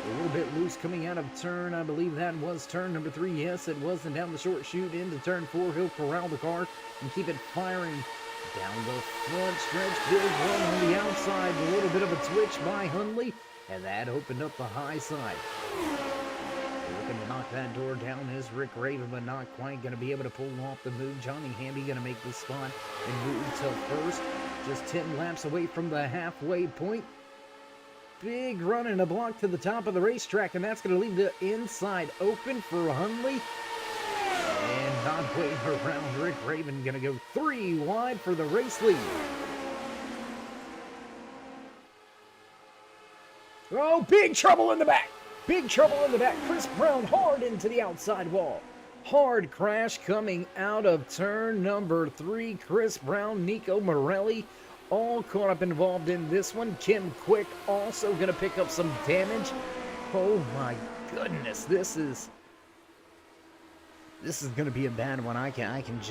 A little bit loose coming out of turn. I believe that was turn number 3. Yes, it was. And down the short chute into turn 4. He'll corral the car and keep it firing down the front stretch. Big run on the outside. A little bit of a twitch by Hundley. And that opened up the high side. Looking to knock that door down is Rick Raven, but not quite going to be able to pull off the move. Johnny Hamby going to make the spot and move to first. Just 10 laps away from the halfway point. Big run and a block to the top of the racetrack, and that's going to leave the inside open for Hundley. And not waiting around, Rick Raven going to go 3 wide for the race lead. Oh, big trouble in the back. Big trouble in the back. Chris Brown hard into the outside wall. Hard crash coming out of turn number 3. Chris Brown, Nico Morelli, all caught up involved in this one. Kim Quick also going to pick up some damage. Oh my goodness, this is going to be a bad one. I can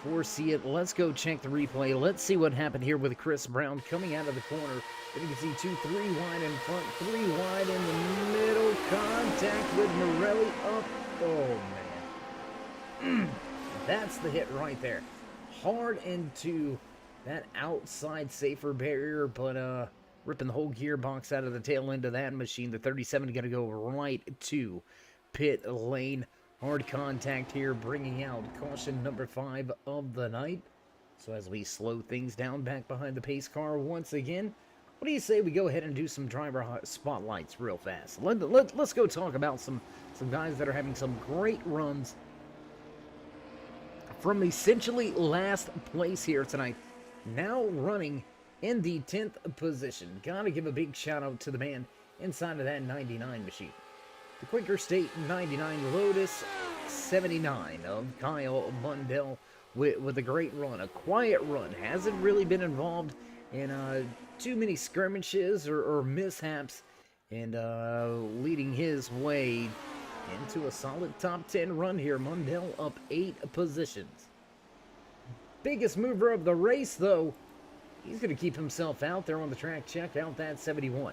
foresee it. Let's go check the replay. Let's see what happened here with Chris Brown coming out of the corner. You can see 2-3 wide in front, 3 wide in the middle. Contact with Morelli up. Oh man, that's the hit right there. Hard into that outside safer barrier, but ripping the whole gearbox out of the tail end of that machine. The 37 going to go right to pit lane. Hard contact here, bringing out caution number 5 of the night. So as we slow things down back behind the pace car once again, what do you say we go ahead and do some driver spotlights real fast? Let's go talk about some guys that are having some great runs from essentially last place here tonight. Now running in the 10th position. Gotta give a big shout out to the man inside of that 99 machine. The Quaker State 99 Lotus 79 of Kyle Mundell with a great run. A quiet run. Hasn't really been involved in too many skirmishes or mishaps. And leading his way into a solid top 10 run here. Mundell up 8 positions. Biggest mover of the race, though, he's going to keep himself out there on the track. Check out that 71.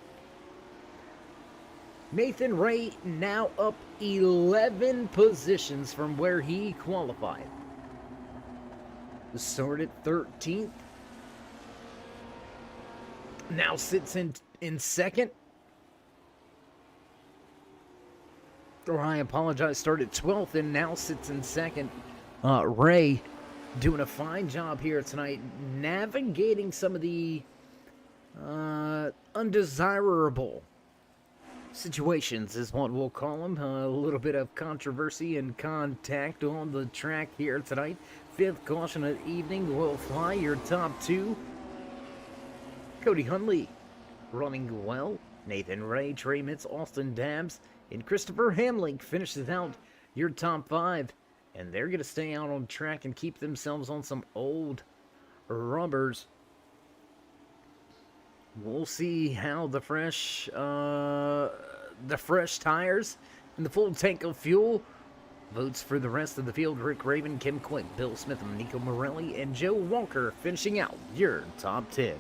Nathan Ray now up 11 positions from where he qualified. Started 13th. Now sits in second. Or I apologize, started 12th and now sits in second. Ray doing a fine job here tonight, navigating some of the undesirable situations is what we'll call them. A little bit of controversy and contact on the track here tonight. 5th caution of the evening will fly your top 2. Cody Hundley running well. Nathan Ray, Trey Mitz, Austin Dabbs, and Christopher Hamlin finishes out your top 5. And they're going to stay out on track and keep themselves on some old rubbers. We'll see how the fresh tires and the full tank of fuel Votes for the rest of the field: Rick Raven, Kim Quick, Bill Smith, Nico Morelli, and Joe Walker finishing out your top 10.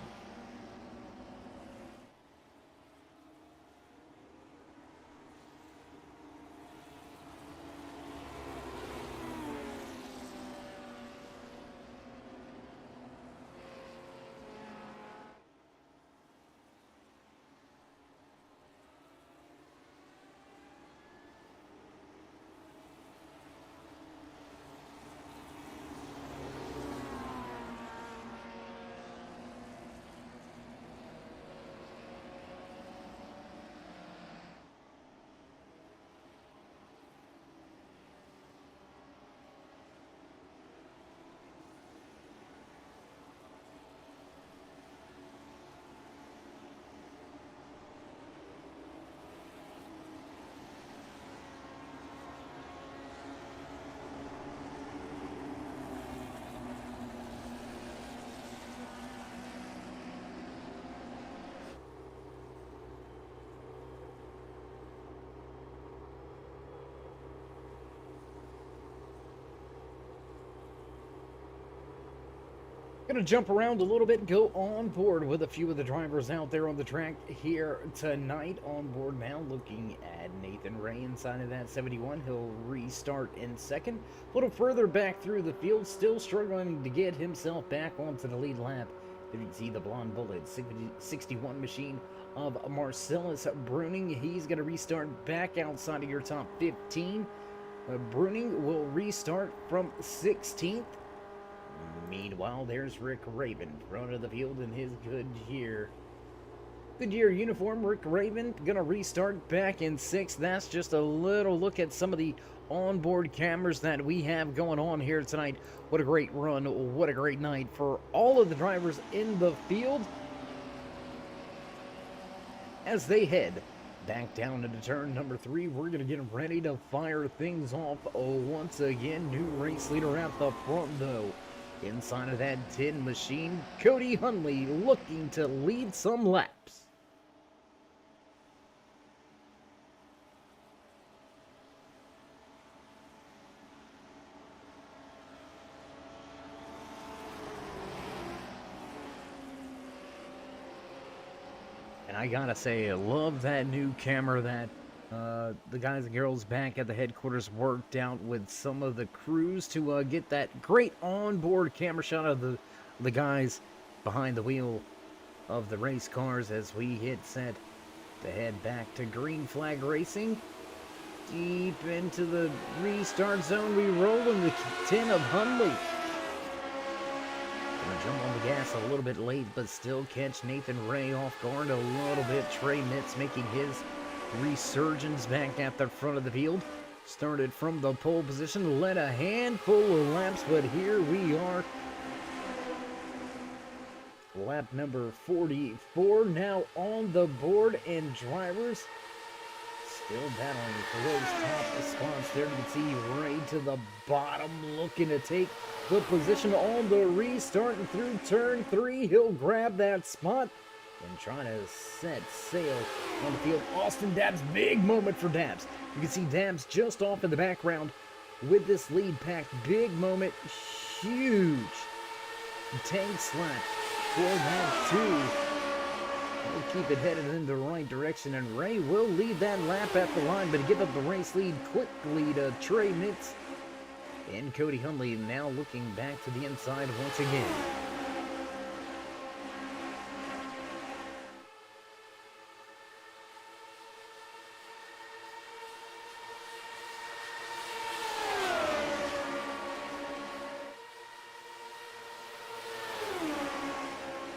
Gonna jump around a little bit, go on board with a few of the drivers out there on the track here tonight. On board now, looking at Nathan Ray inside of that 71. He'll restart in second. A little further back through the field, still struggling to get himself back onto the lead lap. There you see the blonde bullet, 61 machine of Marcellus Bruning. He's gonna restart back outside of your top 15. Bruning will restart from 16th. Meanwhile, there's Rick Raven, front of the field in his Goodyear uniform. Rick Raven gonna restart back in 6th. That's just a little look at some of the onboard cameras that we have going on here tonight. What a great run, what a great night for all of the drivers in the field as they head back down into turn number 3. We're gonna get ready to fire things off once again. New race leader at the front though. Inside of that 10 machine, Cody Hunley looking to lead some laps. And I gotta say, I love that new camera that the guys and girls back at the headquarters worked out with some of the crews to get that great onboard camera shot of the guys behind the wheel of the race cars as we hit set to head back to green flag racing. Deep into the restart zone we roll in the 10 of Hunley. Gonna jump on the gas a little bit late, but still catch Nathan Ray off guard a little bit. Trey Mitz making his resurgence back at the front of the field. Started from the pole position, led a handful of laps, but here we are. Lap number 44 now on the board, and drivers still battling for those top spots there. You can see Ray to the bottom looking to take the position on the restart, and through turn 3 he'll grab that spot and trying to set sail on the field. Austin Dabbs, big moment for Dabbs. You can see Dabbs just off in the background with this lead pack. Big moment, huge tank slap for that 2. We'll keep it headed in the right direction, and Ray will lead that lap at the line, but give up the race lead quickly to Trey Mitz. And Cody Hunley now looking back to the inside once again.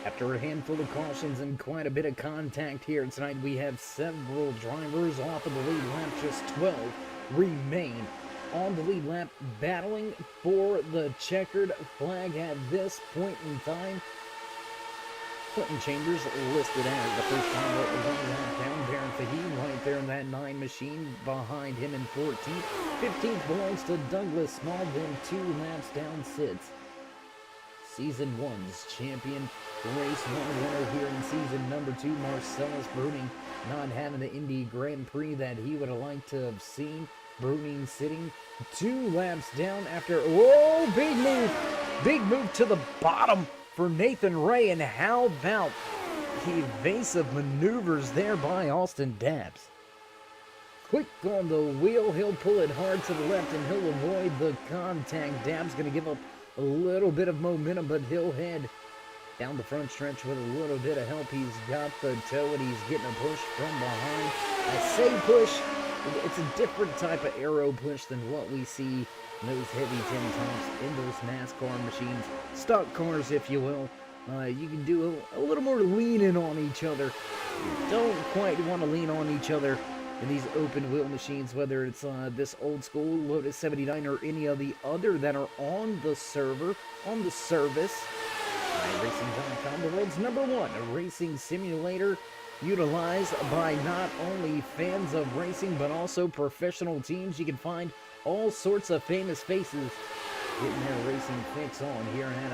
After a handful of cautions and quite a bit of contact here tonight, we have several drivers off of the lead lap. Just 12 remain on the lead lap, battling for the checkered flag at this point in time. Clinton Chambers listed as the first driver one lap down. Baron Fahey right there in that 9 machine behind him in 14th. 15th belongs to Douglas Small, then 2 laps down sits Season 1's champion, race 1 winner here in season number 2, Marcellus Bruning, not having the Indy Grand Prix that he would have liked to have seen. Bruning sitting 2 laps down after, whoa, big move to the bottom for Nathan Ray, and how about the evasive maneuvers there by Austin Dabbs. Quick on the wheel, he'll pull it hard to the left and he'll avoid the contact. Dabbs going to give up a little bit of momentum, but he'll head down the front stretch with a little bit of help. He's got the toe and he's getting a push from behind. I say push, it's a different type of aero push than what we see in those heavy 10 tops in those NASCAR machines, stock cars if you will. You can do a little more leaning on each other. You don't quite want to lean on each other in these open wheel machines, whether it's this old school Lotus 79 or any of the other that are on the server, on the service. iRacing.com, the world's #1 racing simulator, utilized by not only fans of racing but also professional teams. You can find all sorts of famous faces getting their racing fix on here at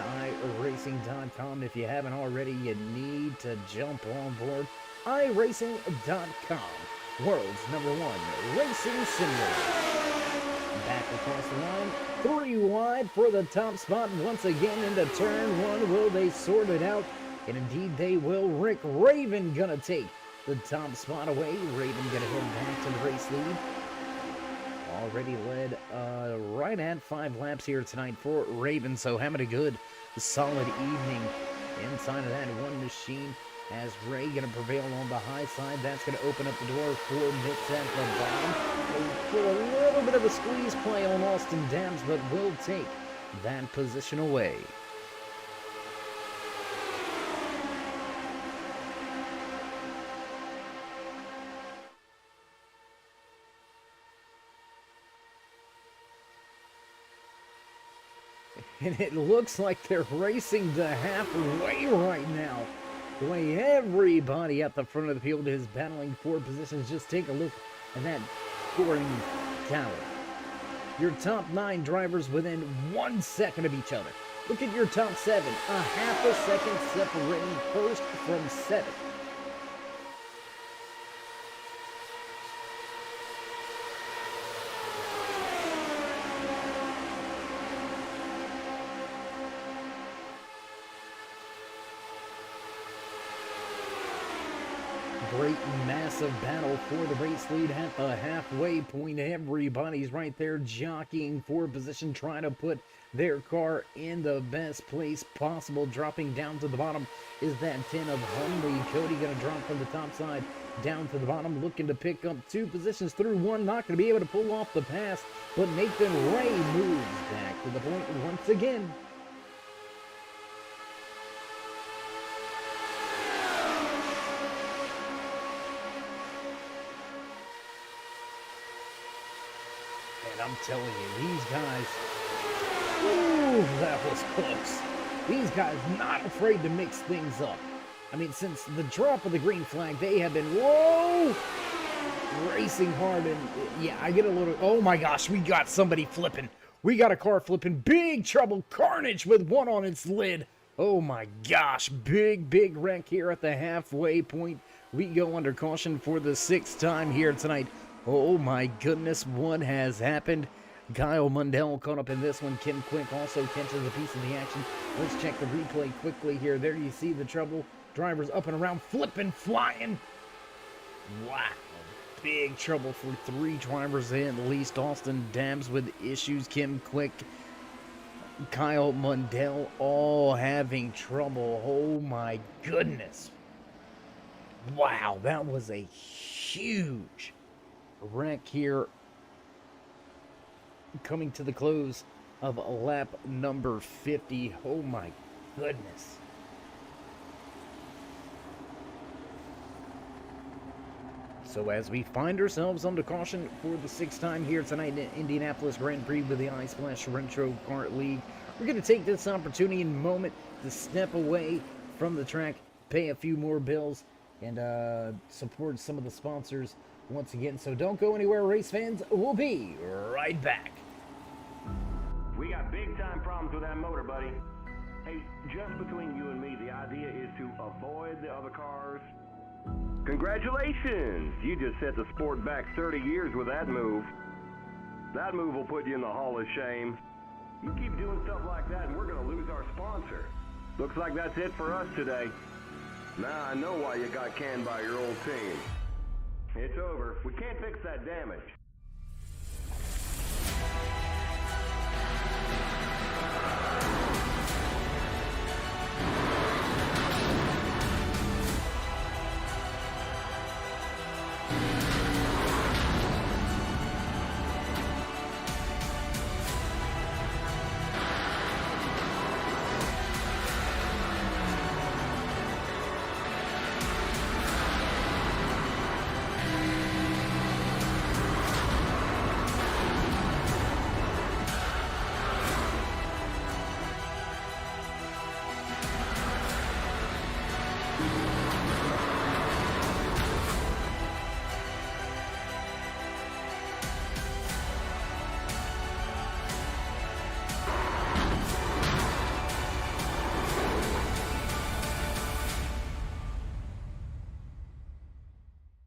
iRacing.com. If you haven't already, you need to jump on board iRacing.com, world's #1 racing simulator. Back across the line, 3 wide for the top spot once again into turn 1. Will they sort it out? And indeed they will. Rick Raven gonna take the top spot away. Raven gonna head back to the race lead. Already led right at 5 laps here tonight for Raven, so having a good, solid evening inside of that one machine. As Ray going to prevail on the high side, that's going to open up the door for Mitz at the bottom. For a little bit of a squeeze play on Austin Dabbs, but will take that position away. And it looks like they're racing to halfway right now. The way everybody at the front of the field is battling for positions. Just take a look at that scoring tally. Your top 9 drivers within 1 second of each other. Look at your top 7, a half a second separating first from 7th. Great massive battle for the race lead at the halfway point. Everybody's right there jockeying for position, trying to put their car in the best place possible. Dropping down to the bottom is that 10 of Hunley. Cody going to drop from the top side down to the bottom, looking to pick up 2 positions through 1. Not going to be able to pull off the pass, but Nathan Ray moves back to the point once again. I'm telling you, these guys, ooh, that was close. These guys not afraid to mix things up. I mean, since the drop of the green flag, they have been, whoa, racing hard. And yeah, I get a little, oh my gosh, we got somebody flipping. We got a car flipping. Big trouble, carnage with one on its lid. Oh my gosh, big wreck here at the halfway point. We go under caution for the 6th time here tonight. Oh my goodness, what has happened? Kyle Mundell caught up in this one. Kim Quick also catches a piece of the action. Let's check the replay quickly here. There you see the trouble. Drivers up and around, flipping, flying. Wow. Big trouble for 3 drivers at least. Austin Dabbs with issues. Kim Quick, Kyle Mundell all having trouble. Oh my goodness. Wow, that was a huge wreck here, coming to the close of lap number 50. Oh my goodness. So as we find ourselves under caution for the 6th time here tonight in Indianapolis Grand Prix with the Ice Splash Retro Kart League, we're going to take this opportunity and moment to step away from the track, pay a few more bills, and support some of the sponsors once again. So don't go anywhere, race fans. We'll be right back. We got big time problems with that motor, buddy. Hey, just between you and me, the idea is to avoid the other cars. Congratulations! You just set the sport back 30 years with that move. That move will put you in the Hall of Shame. You keep doing stuff like that and we're gonna lose our sponsor. Looks like that's it for us today. Now I know why you got canned by your old team. It's over. We can't fix that damage.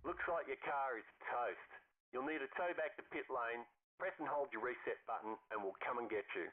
Looks like your car is toast. You'll need a tow back to pit lane. Press and hold your reset button and we'll come and get you.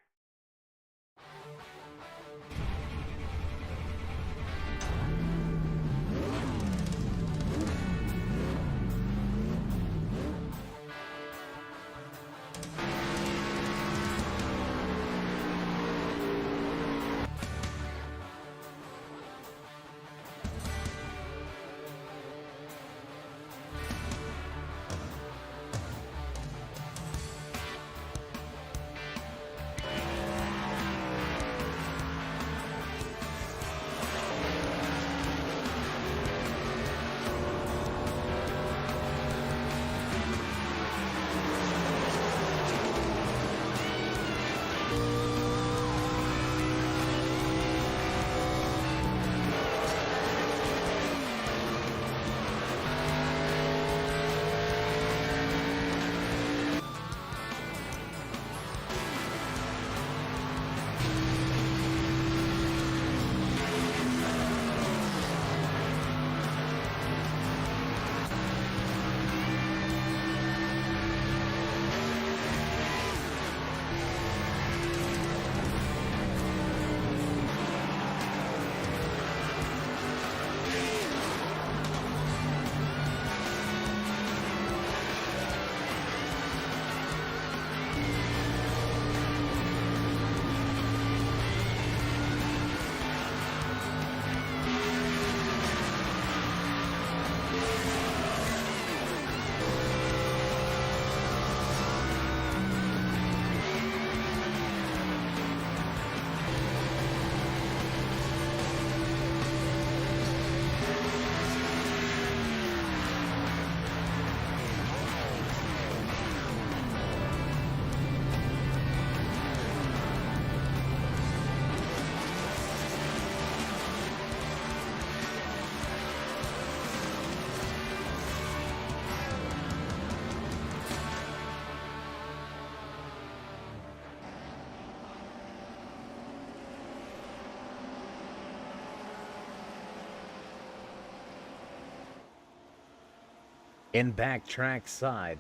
And back track side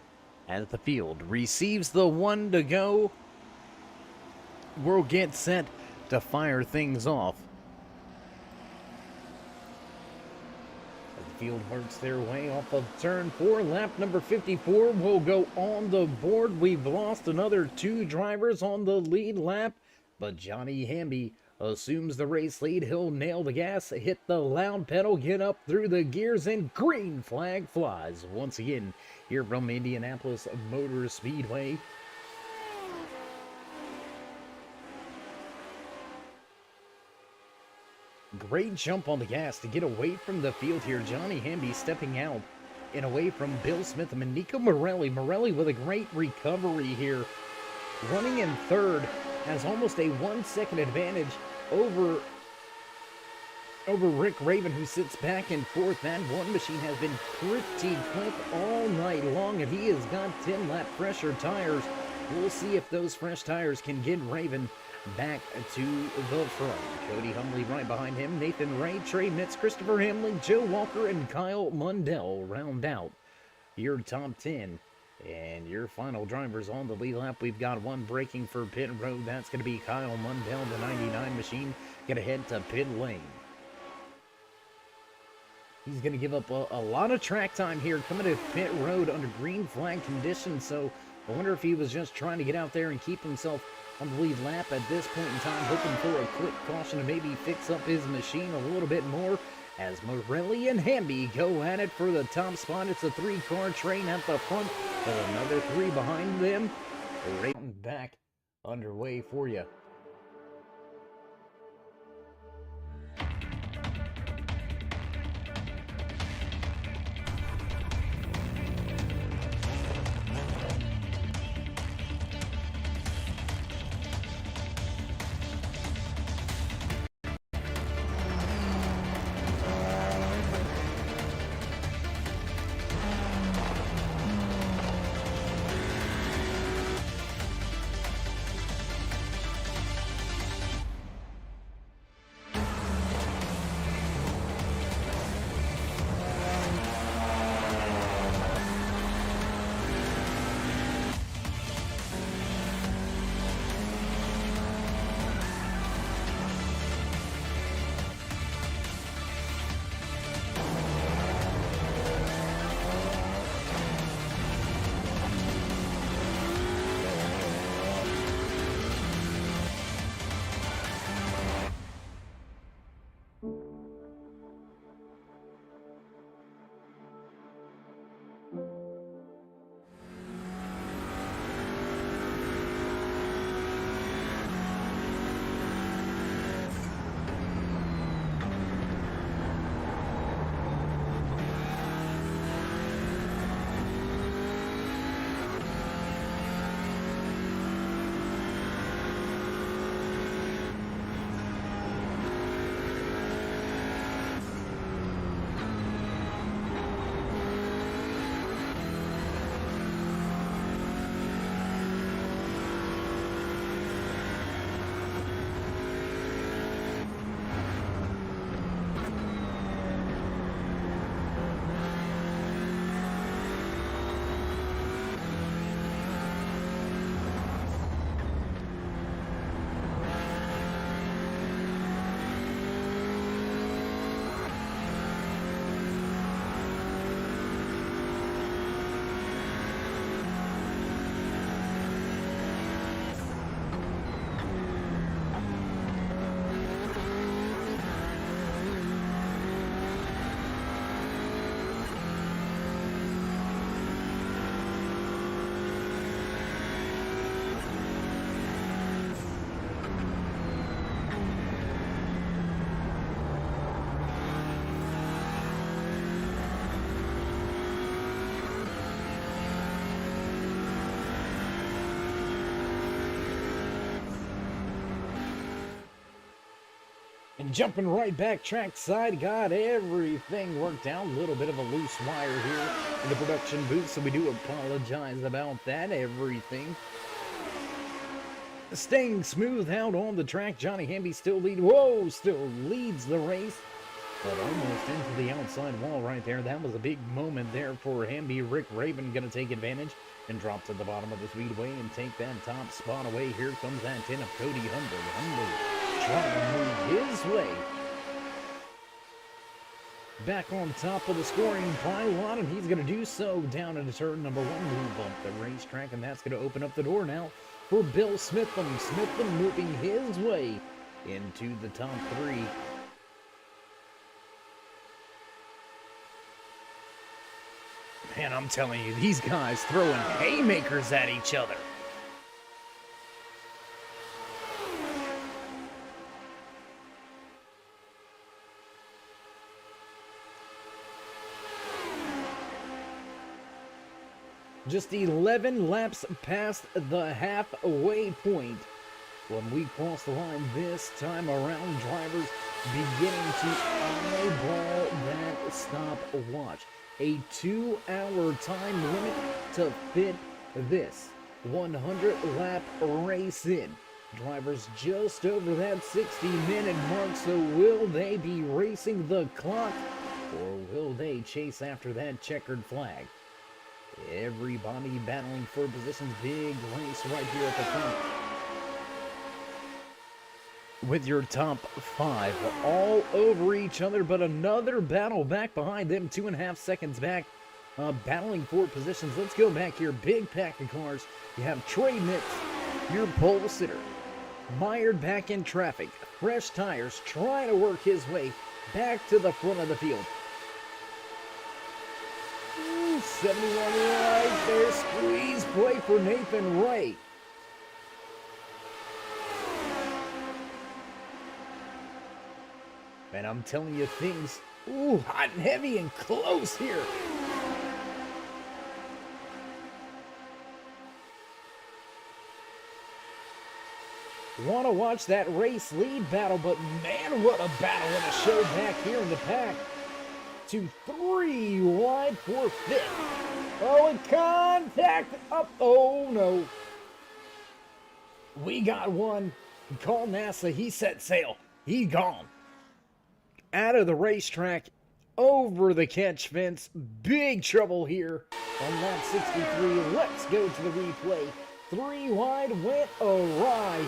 as the field receives the one to go. We'll get set to fire things off. As the field works their way off of turn 4, lap number 54 will go on the board. We've lost another 2 drivers on the lead lap, but Johnny Hamby assumes the race lead. He'll nail the gas, hit the loud pedal, get up through the gears, and green flag flies once again here from Indianapolis Motor Speedway. Great jump on the gas to get away from the field here. Johnny Hamby stepping out and away from Bill Smith and Nico Morelli. Morelli with a great recovery here. Running in third, has almost a 1 second advantage over Rick Raven, who sits back in fourth. That one machine has been pretty quick all night long, and he has got 10 lap fresher tires. We'll see if those fresh tires can get Raven back to the front. Cody Humley right behind him. Nathan Ray, Trey Mitz, Christopher Hamlin, Joe Walker, and Kyle Mundell round out your top 10 And your final drivers on the lead lap, we've got one braking for pit road. That's going to be Kyle Mundell, the 99 machine, going to head to pit lane. He's going to give up a lot of track time here coming to pit road under green flag conditions. So I wonder if he was just trying to get out there and keep himself on the lead lap at this point in time, hoping for a quick caution to maybe fix up his machine a little bit more. As Morelli and Hamby go at it for the top spot. It's a 3-car train at the front with another 3 behind them. Right back underway for you. And jumping right back trackside, got everything worked out. A little bit of a loose wire here in the production booth, so we do apologize about that. Everything staying smooth out on the track. Johnny Hamby still still leads the race, but almost into the outside wall right there. That was a big moment there for Hamby. Rick Raven going to take advantage and drop to the bottom of the speedway and take that top spot away. Here comes that 10 of Cody Humber. Trying to move his way back on top of the scoring pylon, and he's going to do so down into turn number 1, move up the racetrack, and that's going to open up the door now for Bill Smitham. Smitham moving his way into the top 3. Man, I'm telling you, these guys throwing haymakers at each other. Just 11 laps past the halfway point when we cross the line this time around. Drivers beginning to eyeball that stopwatch. A 2-hour time limit to fit this 100-lap race in. Drivers just over that 60-minute mark, so will they be racing the clock, or will they chase after that checkered flag? Everybody battling for positions. Big race right here at the front. With your top 5 all over each other, but another battle back behind them, 2.5 seconds back, battling for positions. Let's go back here. Big pack of cars. You have Trey Mitz, your pole sitter, mired back in traffic, fresh tires, trying to work his way back to the front of the field. 71 right there, squeeze play for Nathan Ray. And I'm telling you, things, hot and heavy and close here. Want to watch that race lead battle, but man, what a battle and a show back here in the pack. To 3 wide for 5th. Oh, and contact up. Oh, no. We got one. Call NASA. He set sail. He gone. Out of the racetrack, over the catch fence. Big trouble here on lap 63. Let's go to the replay. 3 wide went awry.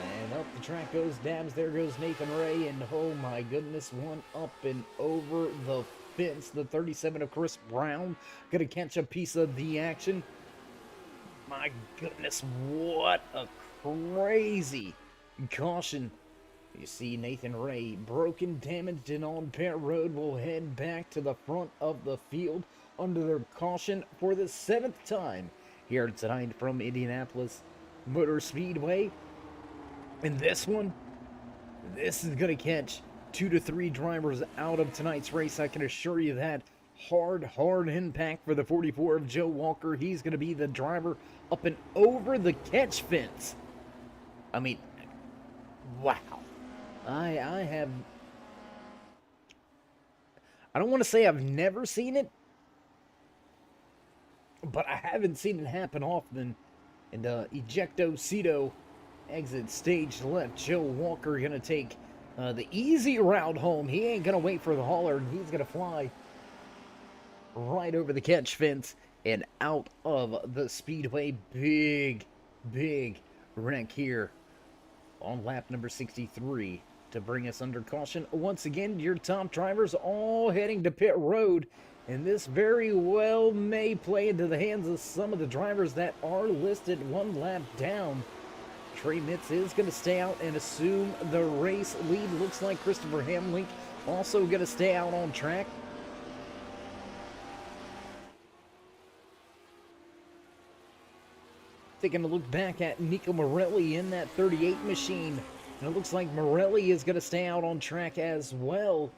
And up the track goes Dabs. There goes Nathan Ray. And oh my goodness, one up and over the fence. The 37 of Chris Brown gonna catch a piece of the action. My goodness, what a crazy caution. You see Nathan Ray broken, damaged, and on pit road will head back to the front of the field under their caution for the 7th time here tonight from Indianapolis Motor Speedway. And this one, this is going to catch 2 to 3 drivers out of tonight's race. I can assure you that. Hard impact for the 44 of Joe Walker. He's going to be the driver up and over the catch fence. I mean, wow. I don't want to say I've never seen it, but I haven't seen it happen often. And Ejecto Cito exit stage left. Joe Walker gonna take the easy route home. He ain't gonna wait for the hauler, and he's gonna fly right over the catch fence and out of the speedway. Big wreck here on lap number 63 to bring us under caution. Once again, your top drivers all heading to pit road, and this very well may play into the hands of some of the drivers that are listed 1 lap down. Trey Mitz is going to stay out and assume the race lead. Looks like Christopher Hamlink also going to stay out on track. Taking a look back at Nico Morelli in that 38 machine. And it looks like Morelli is going to stay out on track as well.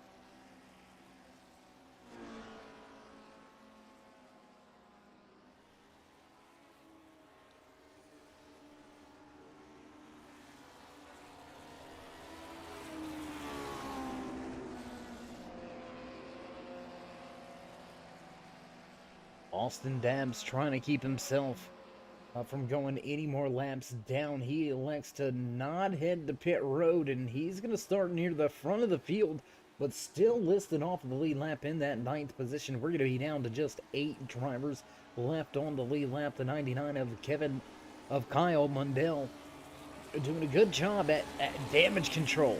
Austin Dabbs trying to keep himself from going any more laps down. He elects to not head to pit road, and he's going to start near the front of the field, but still listed off of the lead lap in that 9th position. We're going to be down to just 8 drivers left on the lead lap. The 99 of Kyle Mundell doing a good job at damage control.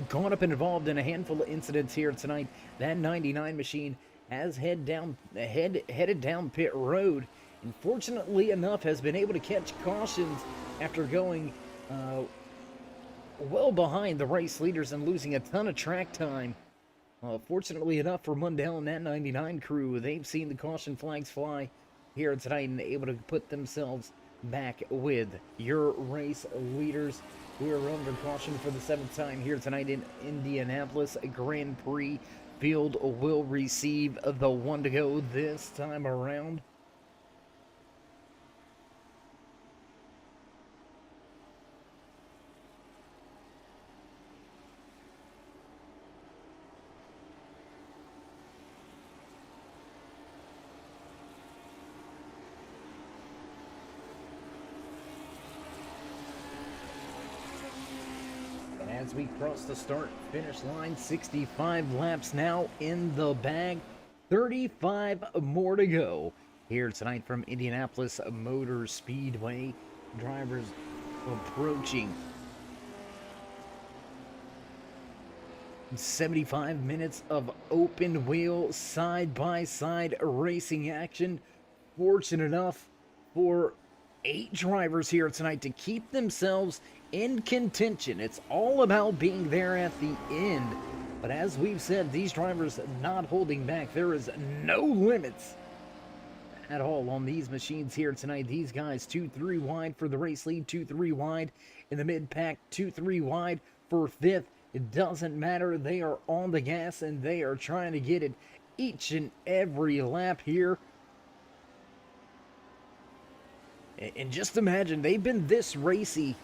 Caught up and involved in a handful of incidents here tonight. That 99 machine has headed down pit road. And fortunately enough, has been able to catch cautions after going well behind the race leaders and losing a ton of track time. Fortunately enough for Mundell and that 99 crew, they've seen the caution flags fly here tonight and able to put themselves back with your race leaders. We are under caution for the 7th time here tonight in Indianapolis Grand Prix. Field will receive the 1 to go this time around. As we cross the start-finish line, 65 laps now in the bag. 35 more to go here tonight from Indianapolis Motor Speedway. Drivers approaching 75 minutes of open wheel side-by-side racing action. Fortunate enough for 8 drivers here tonight to keep themselves in contention. It's all about being there at the end. But as we've said, these drivers not holding back. There is no limits at all on these machines here tonight. These guys 2-3 wide for the race lead, 2-3 wide in the mid-pack, 2-3 wide for 5th. It doesn't matter. They are on the gas and they are trying to get it each and every lap here. And just imagine, they've been this racy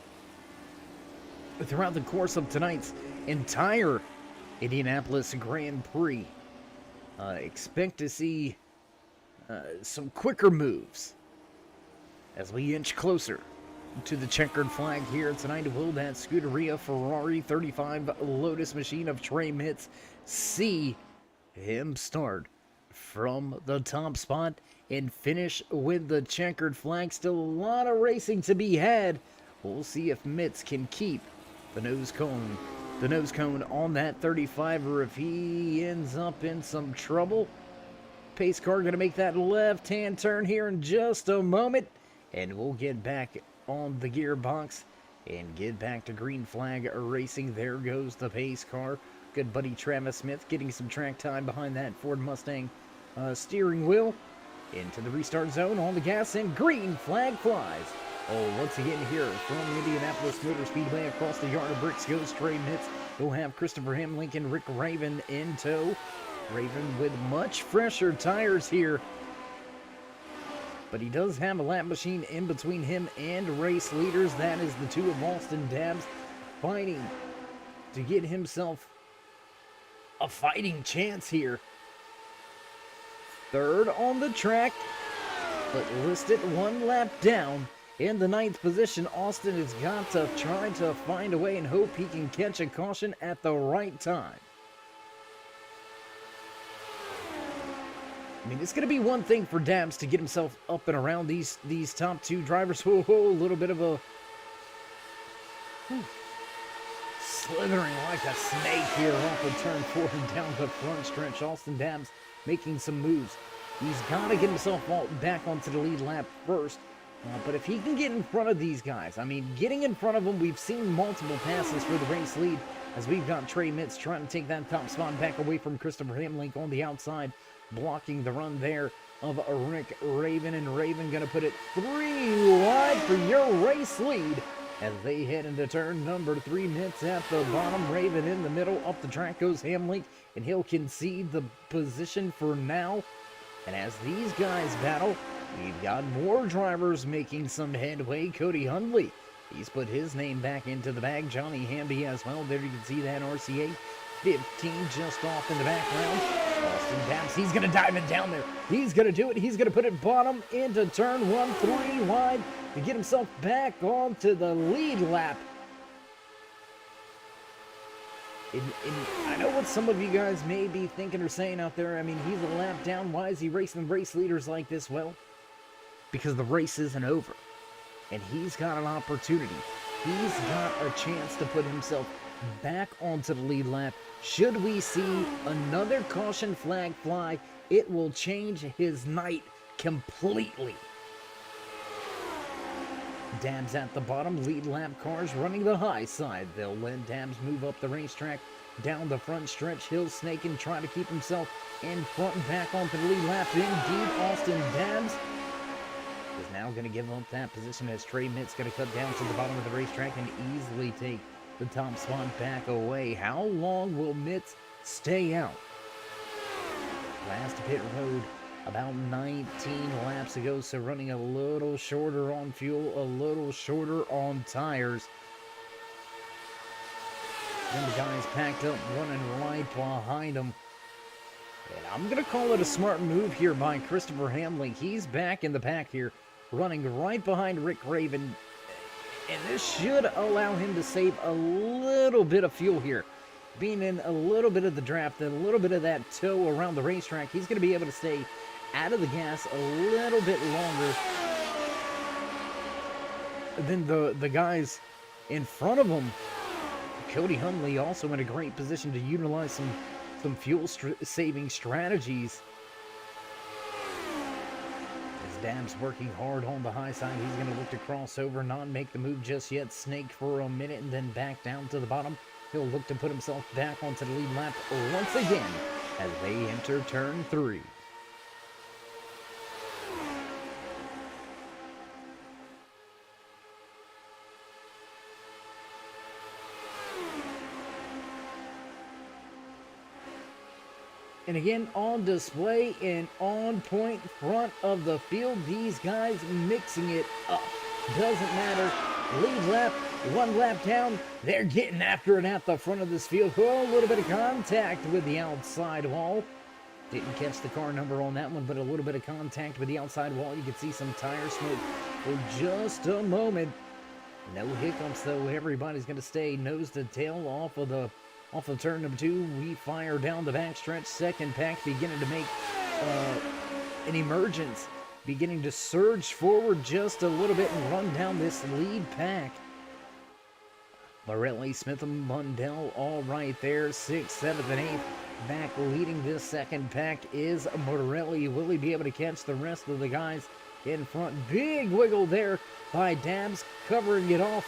throughout the course of tonight's entire Indianapolis Grand Prix. Expect to see some quicker moves as we inch closer to the checkered flag here tonight. Will that Scuderia Ferrari 35 Lotus machine of Trey Mitz see him start from the top spot and finish with the checkered flag? Still a lot of racing to be had. We'll see if Mitz can keep the nose cone on that 35, or if he ends up in some trouble. Pace car going to make that left-hand turn here in just a moment, and we'll get back on the gearbox and get back to green flag racing. There goes the pace car. Good buddy Travis Smith getting some track time behind that Ford Mustang steering wheel. Into the restart zone, on the gas, and green flag flies. Oh, once again here from Indianapolis Motor Speedway, across the yard of bricks goes Trey Mitz. He'll have Christopher Hamlin and Rick Raven in tow. Raven with much fresher tires here, but he does have a lap machine in between him and race leaders. That is the two of Austin Dabbs fighting to get himself a fighting chance here. Third on the track, but listed 1 lap down. In the 9th position, Austin has got to try to find a way and hope he can catch a caution at the right time. I mean, it's going to be one thing for Dabbs to get himself up and around these top 2 drivers. Whoa, a little bit of a slithering like a snake here off of turn 4 and down the front stretch. Austin Dabbs making some moves. He's got to get himself back onto the lead lap first. But if he can get in front of these guys, I mean, getting in front of them, we've seen multiple passes for the race lead as we've got Trey Mitz trying to take that top spot back away from Christopher Hamlin on the outside, blocking the run there of Rick Raven, and Raven going to put it 3 wide for your race lead as they head into turn number 3. Mitz at the bottom, Raven in the middle. Up the track goes Hamlin, and he'll concede the position for now. And as these guys battle, we've got more drivers making some headway. Cody Hundley, he's put his name back into the bag. Johnny Hamby as well. There you can see that RCA 15 just off in the background. Austin Dabbs, he's going to dive it down there. He's going to do it. He's going to put it bottom into turn 1, 3 wide to get himself back onto the lead lap. And I know what some of you guys may be thinking or saying out there. I mean, he's a lap down. Why is he racing race leaders like this? Well, because the race isn't over. And he's got an opportunity. He's got a chance to put himself back onto the lead lap. Should we see another caution flag fly, it will change his night completely. Dabbs at the bottom, lead lap cars running the high side. They'll let Dabbs move up the racetrack down the front stretch. He'll snake and try to keep himself in front and back onto the lead lap. Indeed, Austin Dabbs is now going to give up that position as Trey Mitz going to cut down to the bottom of the racetrack and easily take the top spot back away. How long will Mitz stay out? Last pit road about 19 laps ago, so running a little shorter on fuel, a little shorter on tires. Then the guys packed up, running right behind him. And I'm going to call it a smart move here by Christopher Hamlin. He's back in the pack here, running right behind Rick Raven. And this should allow him to save a little bit of fuel here. being in a little bit of the draft, a little bit of that tow around the racetrack, he's going to be able to stay out of the gas a little bit longer than the guys in front of him. Cody Hunley also in a great position to utilize some fuel-saving strategies. As Dab's working hard on the high side, he's going to look to cross over, not make the move just yet, snake for a minute, and then back down to the bottom. He'll look to put himself back onto the lead lap once again as they enter turn 3. And again, on display and on point front of the field, these guys mixing it up. Doesn't matter. Lead lap, 1 lap down. They're getting after it at the front of this field. Oh, a little bit of contact with the outside wall. Didn't catch the car number on that one, but a little bit of contact with the outside wall. You can see some tire smoke for just a moment. No hiccups, though. Everybody's going to stay nose to tail off of turn number 2. We fire down the backstretch. Second pack beginning to make an emergence, beginning to surge forward just a little bit and run down this lead pack. Morelli, Smitham, Mundell all right there. 6th, 7th, and 8th. Back leading this second pack is Morelli. Will he be able to catch the rest of the guys in front? Big wiggle there by Dabs, covering it off.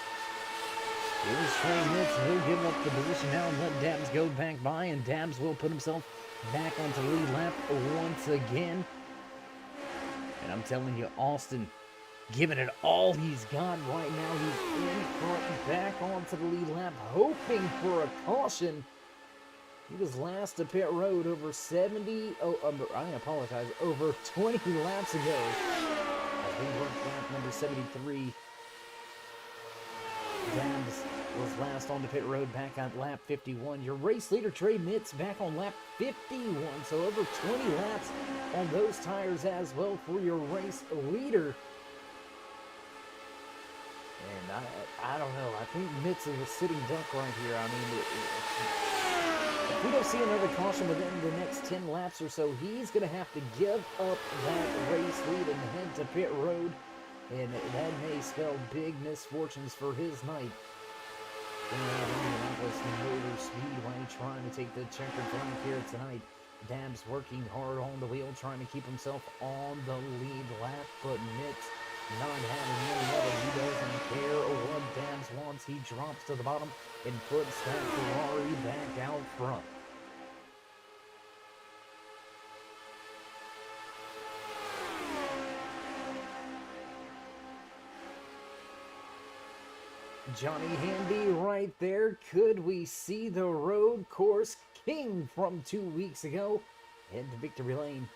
Here's Trey Mitz. He'll give up the position now and let Dabs go back by, and Dabs will put himself back onto the lead lap once again. And I'm telling you, Austin giving it all he's got right now. He's in front and back onto the lead lap, hoping for a caution. He was last to pit road over over 20 laps ago. As we worked lap number 73. Dabs was last on the pit road back on lap 51. Your race leader, Trey Mitz, back on lap 51. So over 20 laps on those tires as well for your race leader. And I don't know. I think Mitz is a sitting duck right here. I mean, if we don't see another caution within the next 10 laps or so, he's going to have to give up that race lead and head to pit road. And that may spell big misfortunes for his night. Indianapolis Motor Speedway trying to take the checkered flag here tonight. Dabs working hard on the wheel, trying to keep himself on the lead lap, but Mitz not having any other. He doesn't care what Dabs wants. He drops to the bottom and puts that Ferrari back out front. Johnny Handy right there. Could we see the road course king from 2 weeks ago head to victory lane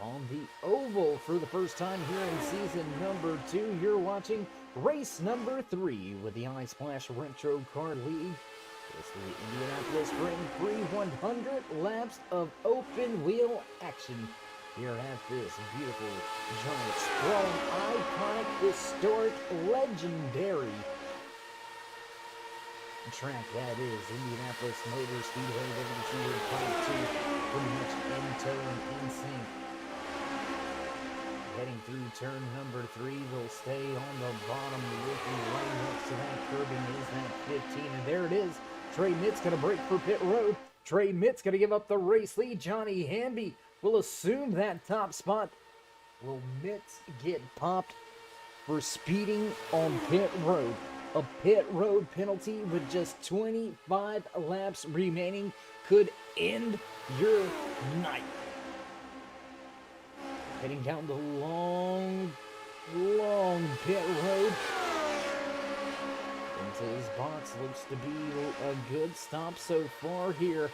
on the oval for the first time here in season number 2? You're watching race number 3 with the Ice Splash Retro Kart League. It's the Indianapolis Grand Prix, 100 laps of open wheel action here at this beautiful, giant, sprawling, iconic, historic, legendary track that is Indianapolis Motor Speedway. They're going to see here Part 2 pretty much in tow and in sync. Heading through turn number 3, we'll stay on the bottom looking right next to that curbing is that 15, and there it is. Trey Mitz going to break for pit road. Trey Mitz going to give up the race lead. Johnny Hamby will assume that top spot. Will Mitz get popped for speeding on pit road? A pit road penalty with just 25 laps remaining could end your night. Heading down the long pit road into his box. Looks to be a good stop so far here.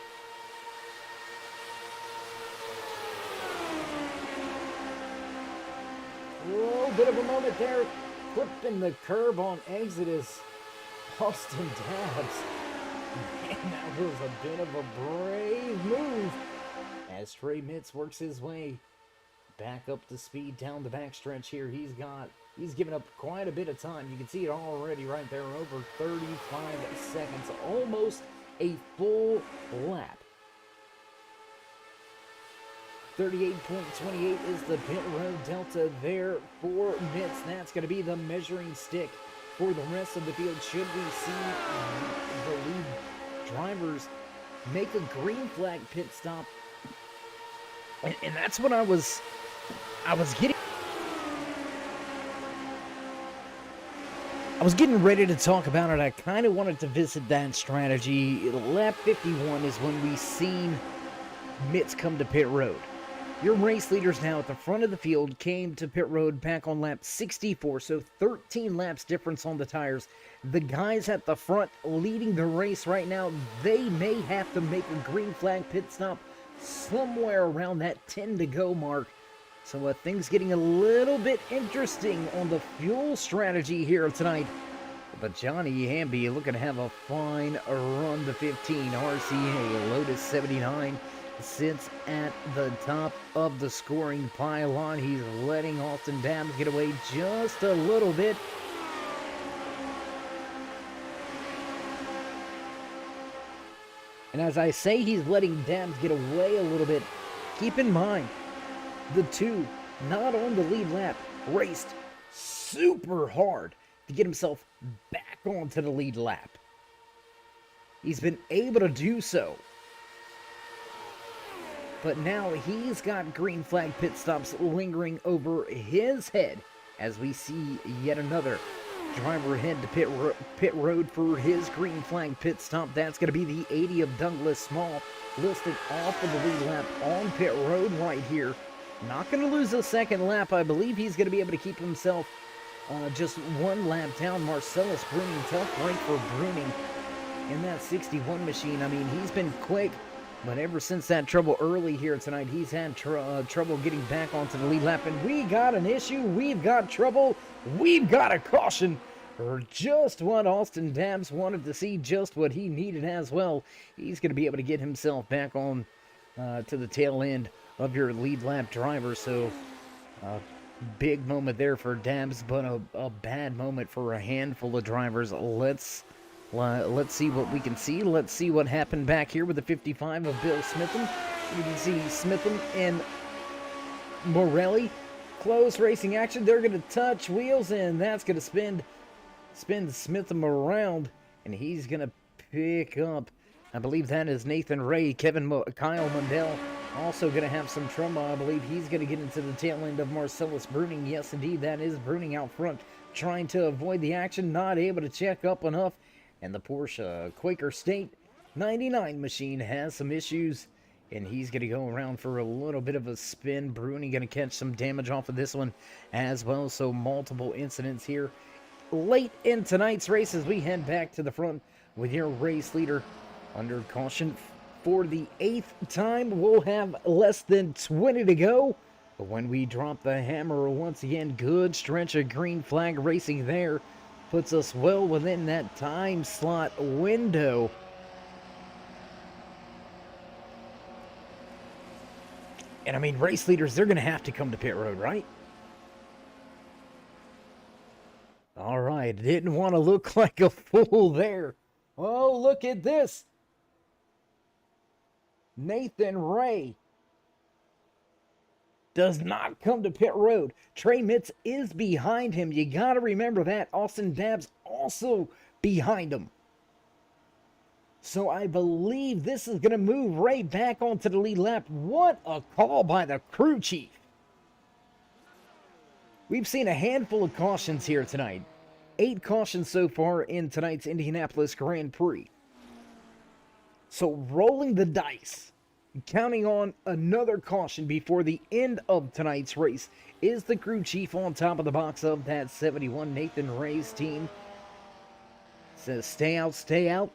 Oh, bit of a moment there. Flipping the curb on exit is Austin Dabs. Man, that was a bit of a brave move as Trey Mitz works his way back up to speed down the backstretch here. He's given up quite a bit of time. You can see it already right there, over 35 seconds, almost a full lap. 38.28 is the pit road delta there for Mitts. That's going to be the measuring stick for the rest of the field. Should we see the lead drivers make a green flag pit stop? And that's what I was getting ready to talk about it. I kind of wanted to visit that strategy. Lap 51 is when we seen Mitts come to pit road. Your race leaders now at the front of the field came to pit road back on lap 64, so 13 laps difference on the tires. The guys at the front leading the race right now, they may have to make a green flag pit stop somewhere around that 10 to go mark. So things getting a little bit interesting on the fuel strategy here tonight. But Johnny Hamby looking to have a fine run to 15. RCA Lotus 79 sits at the top of the scoring pylon. He's letting Austin Dabbs get away just a little bit. And as I say he's letting Dabbs get away a little bit, keep in mind, the two not on the lead lap raced super hard to get himself back onto the lead lap. He's been able to do so. But now he's got green flag pit stops lingering over his head as we see yet another driver head to pit road for his green flag pit stop. That's going to be the 80 of Douglas Small, listed off of the lead lap on pit road right here. Not going to lose a second lap. I believe he's going to be able to keep himself just one lap down. Marcellus Bruning, tough break for Bruning in that 61 machine. I mean, he's been quick. But ever since that trouble early here tonight, he's had trouble getting back onto the lead lap. And we got an issue. We've got trouble. We've got a caution. Or just what Austin Dabbs wanted to see, just what he needed as well. He's going to be able to get himself back on to the tail end of your lead lap driver. So, big moment there for Dabbs, but a bad moment for a handful of drivers. Let's see what we can see. Let's see what happened back here with the 55 of Bill Smitham. You can see Smitham and Morelli. Close racing action. They're going to touch wheels, and that's going to spin Smitham around, and he's going to pick up, I believe that is Nathan Ray. Kyle Mundell also going to have some trouble. I believe he's going to get into the tail end of Marcellus Bruning. Yes, indeed, that is Bruning out front, trying to avoid the action, not able to check up enough. And the Porsche Quaker State 99 machine has some issues, and he's going to go around for a little bit of a spin. Bruni going to catch some damage off of this one as well. So multiple incidents here late in tonight's race as we head back to the front with your race leader under caution for the 8th time. We'll have less than 20 to go. But when we drop the hammer once again, good stretch of green flag racing there. Puts us well within that time slot window. And I mean, race leaders, they're going to have to come to pit road, right? All right, didn't want to look like a fool there. Oh, look at this. Nathan Ray does not come to pit road. Trey Mitts is behind him. You got to remember that. Austin Dabbs also behind him. So I believe this is going to move Ray back onto the lead lap. What a call by the crew chief. We've seen a handful of cautions here tonight. 8 cautions so far in tonight's Indianapolis Grand Prix. So rolling the dice, counting on another caution before the end of tonight's race, is the crew chief on top of the box of that 71. Nathan Ray's team says stay out.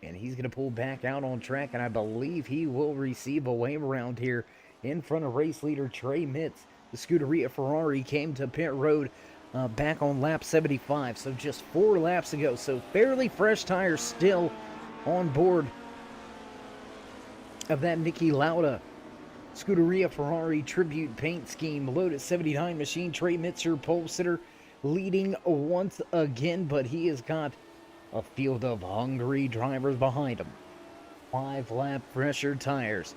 And he's going to pull back out on track, and I believe he will receive a wave around here in front of race leader Trey Mitts. The Scuderia Ferrari came to pit road back on lap 75, so just 4 laps ago. So fairly fresh tires still on board of that Niki Lauda Scuderia Ferrari tribute paint scheme. Lotus 79 machine. Trey Mitts, your pole sitter, leading once again, but he has got A field of hungry drivers behind him. 5-lap pressure tires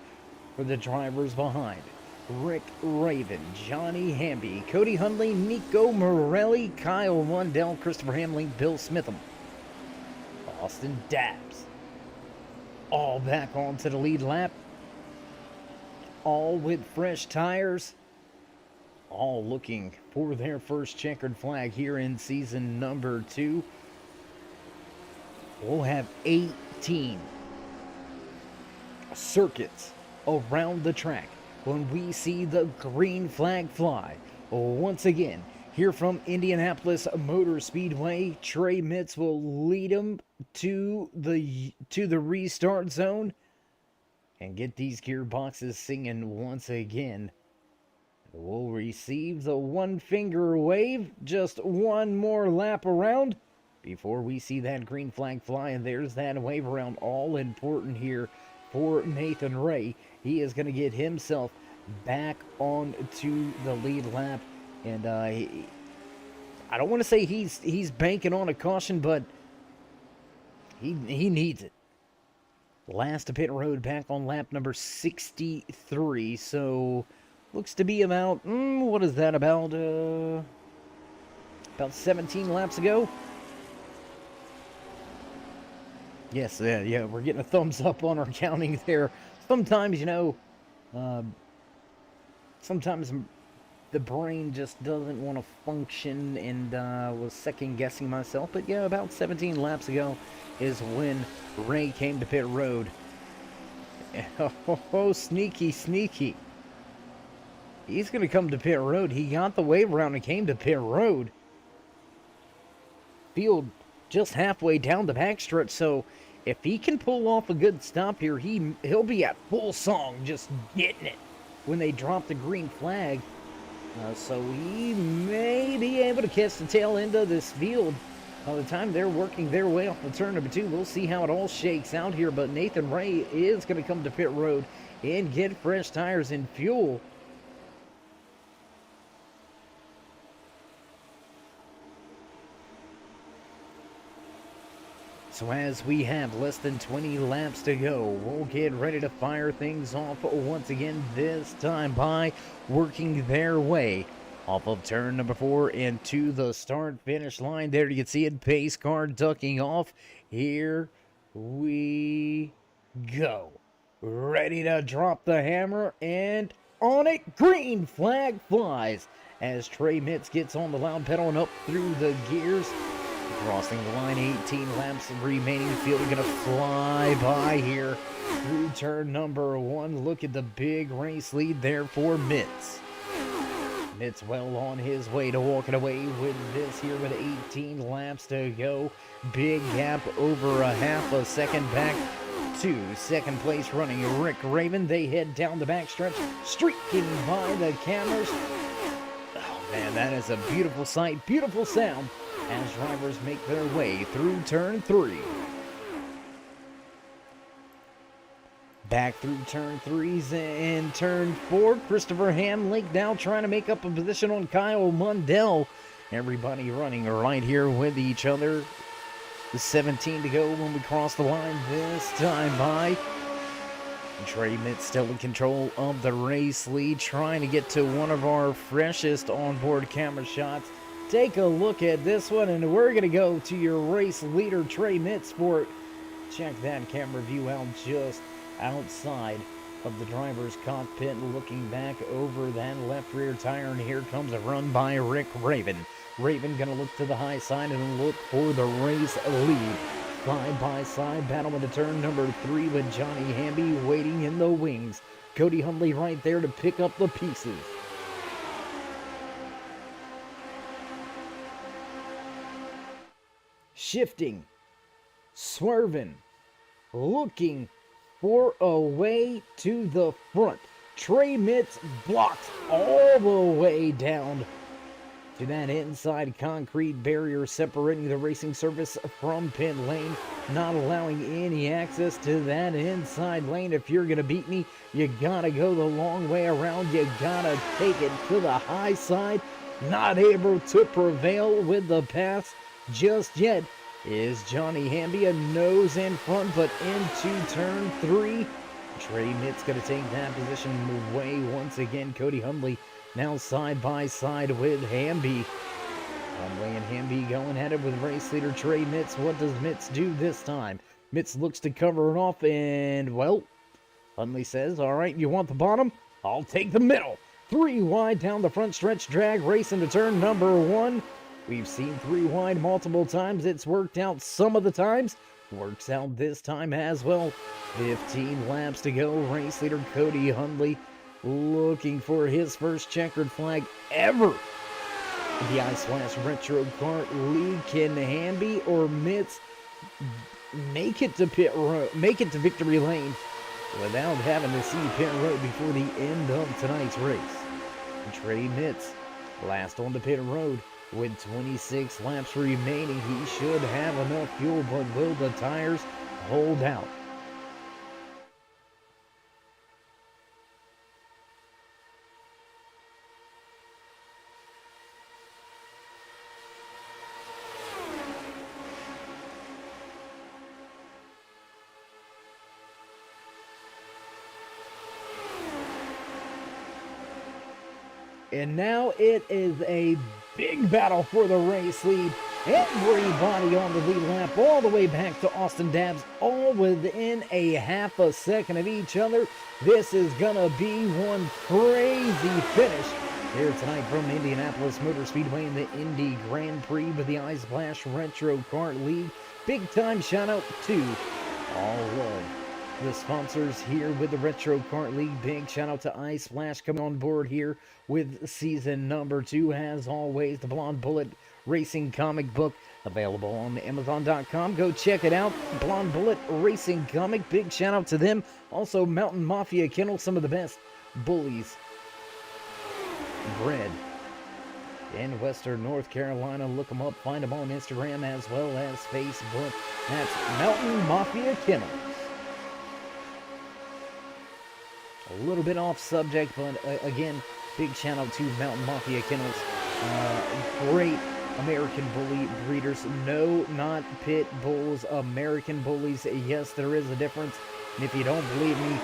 for the drivers behind. Rick Raven, Johnny Hamby, Cody Hundley, Nico Morelli, Kyle Lundell, Christopher Hamlin, Bill Smitham, Austin Dabbs. All back onto the lead lap. All with fresh tires. All looking for their first checkered flag here in season number 2. We'll have 18 circuits around the track when we see the green flag fly. Once again, here from Indianapolis Motor Speedway, Trey Mitz will lead them to the restart zone and get these gearboxes singing once again. We'll receive the one finger wave, just one more lap around before we see that green flag fly, and there's that wave around, all important here for Nathan Ray. He is going to get himself back onto the lead lap, and I don't want to say he's banking on a caution, but he needs it. Last to pit road back on lap number 63, so looks to be about, what is that, about 17 laps ago? Yes, yeah, we're getting a thumbs up on our counting there. Sometimes, sometimes the brain just doesn't want to function, and was second guessing myself. But yeah, about 17 laps ago is when Ray came to pit road. Oh, sneaky. He's going to come to pit road. He got the wave around and came to pit road. Field just halfway down the backstretch, so if he can pull off a good stop here, he'll be at full song, just getting it when they drop the green flag. So he may be able to catch the tail end of this field by the time they're working their way off the turn number 2. We'll see how it all shakes out here, but Nathan Ray is going to come to pit road and get fresh tires and fuel. So as we have less than 20 laps to go, we'll get ready to fire things off once again, this time by working their way off of turn number 4 into the start-finish line. There you can see it, pace car ducking off. Here we go. Ready to drop the hammer, and on it, green flag flies as Trey Mitz gets on the loud pedal and up through the gears. Crossing the line, 18 laps remaining. The field are going to fly by here through turn number 1. Look at the big race lead there for Mitz. Mitz well on his way to walking away with this here with 18 laps to go. Big gap, over a half a second back to second place running Rick Raven. They head down the backstretch, streaking by the cameras. Oh man, that is a beautiful sight, beautiful sound as drivers make their way through turn 3. Back through turn 3s and turn 4. Christopher Hamlin now trying to make up a position on Kyle Lundell. Everybody running right here with each other. The 17 to go when we cross the line this time by. Trey Mitz still in control of the race lead, trying to get to one of our freshest onboard camera shots. Take a look at this one, and we're going to go to your race leader, Trey Mitz, for it. Check that camera view out just outside of the driver's cockpit, looking back over that left rear tire, and here comes a run by Rick Raven. Raven going to look to the high side and look for the race lead. Side-by-side battle into turn number 3 with Johnny Hamby waiting in the wings. Cody Hundley right there to pick up the pieces. Shifting, swerving, looking for a way to the front. Trey Mitz blocks all the way down to that inside concrete barrier separating the racing surface from pit lane, not allowing any access to that inside lane. If you're going to beat me, you got to go the long way around. You got to take it to the high side. Not able to prevail with the pass just yet. is Johnny Hamby, a nose in front, but into turn 3. Trey Mitz going to take that position away once again. Cody Hundley now side by side with Hamby. Hundley and Hamby going at it with race leader Trey Mitz. What does Mitz do this time? Mitz looks to cover it off, and, well, Hundley says, all right, you want the bottom? I'll take the middle. 3 wide down the front stretch drag, racing to turn number 1. We've seen 3 wide multiple times. It's worked out some of the times. Works out this time as well. 15 laps to go. Race leader Cody Hundley looking for his first checkered flag ever. The Ice Slash Retro Kart League. Can Hamby or Mitz make it to pit road, make it to victory lane without having to see pit road before the end of tonight's race? Trey Mitz last on the pit road. With 26 laps remaining, he should have enough fuel, but will the tires hold out? And now it is a big battle for the race lead. Everybody on the lead lap all the way back to Austin Dabbs, all within a half a second of each other. This is gonna be one crazy finish here tonight from Indianapolis Motor Speedway in the Indy Grand Prix with the Ice Splash Retro Kart League. Big time shout out to all of the sponsors here with the Retro Kart League. Big shout out to Ice Splash coming on board here with season number 2. As always, the Blonde Bullet Racing comic book available on Amazon.com. Go check it out. Blonde Bullet Racing comic. Big shout out to them. Also, Mountain Mafia Kennel, some of the best bullies bred in Western North Carolina. Look them up. Find them on Instagram as well as Facebook. That's Mountain Mafia Kennel. A little bit off subject, but again, big shout out to Mountain Mafia Kennels. Great American bully breeders. No, not pit bulls, American bullies. Yes, there is a difference. And if you don't believe me,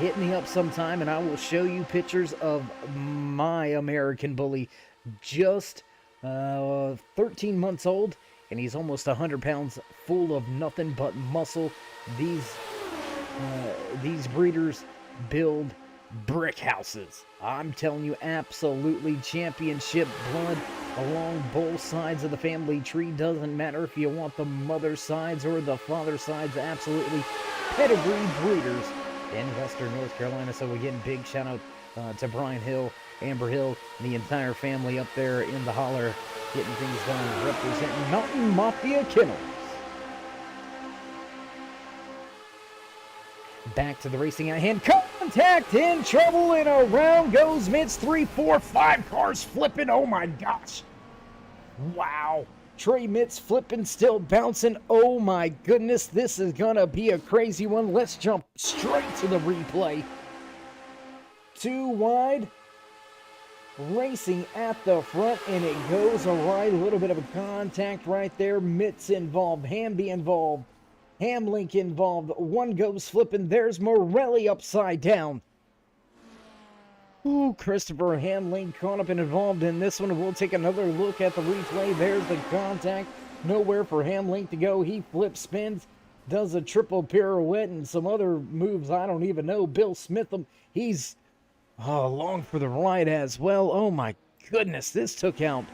hit me up sometime and I will show you pictures of my American bully. Just 13 months old, and he's almost 100 pounds, full of nothing but muscle. These breeders build brick houses. I'm telling you, absolutely championship blood along both sides of the family tree. Doesn't matter if you want the mother sides or the father sides. Absolutely pedigree breeders in Western North Carolina. So again, big shout out to Brian Hill, Amber Hill, and the entire family up there in the holler, getting things done, representing Mountain Mafia Kennels. Back to the racing at hand. Contact, in trouble, and around goes Mitz. 3, 4, 5 cars flipping. Oh my gosh. Wow. Trey Mitz flipping, still bouncing. Oh my goodness. This is going to be a crazy one. Let's jump straight to the replay. 2 wide. Racing at the front, and it goes awry. A little bit of a contact right there. Mitz involved. Hamby involved. Hamlink involved. One goes flipping. There's Morelli upside down. Ooh, Christopher Hamlink caught up and involved in this one. We'll take another look at the replay. There's the contact. Nowhere for Hamlink to go. He flips, spins, does a triple pirouette and some other moves I don't even know. Bill Smitham, he's along for the ride as well. Oh my goodness, this took out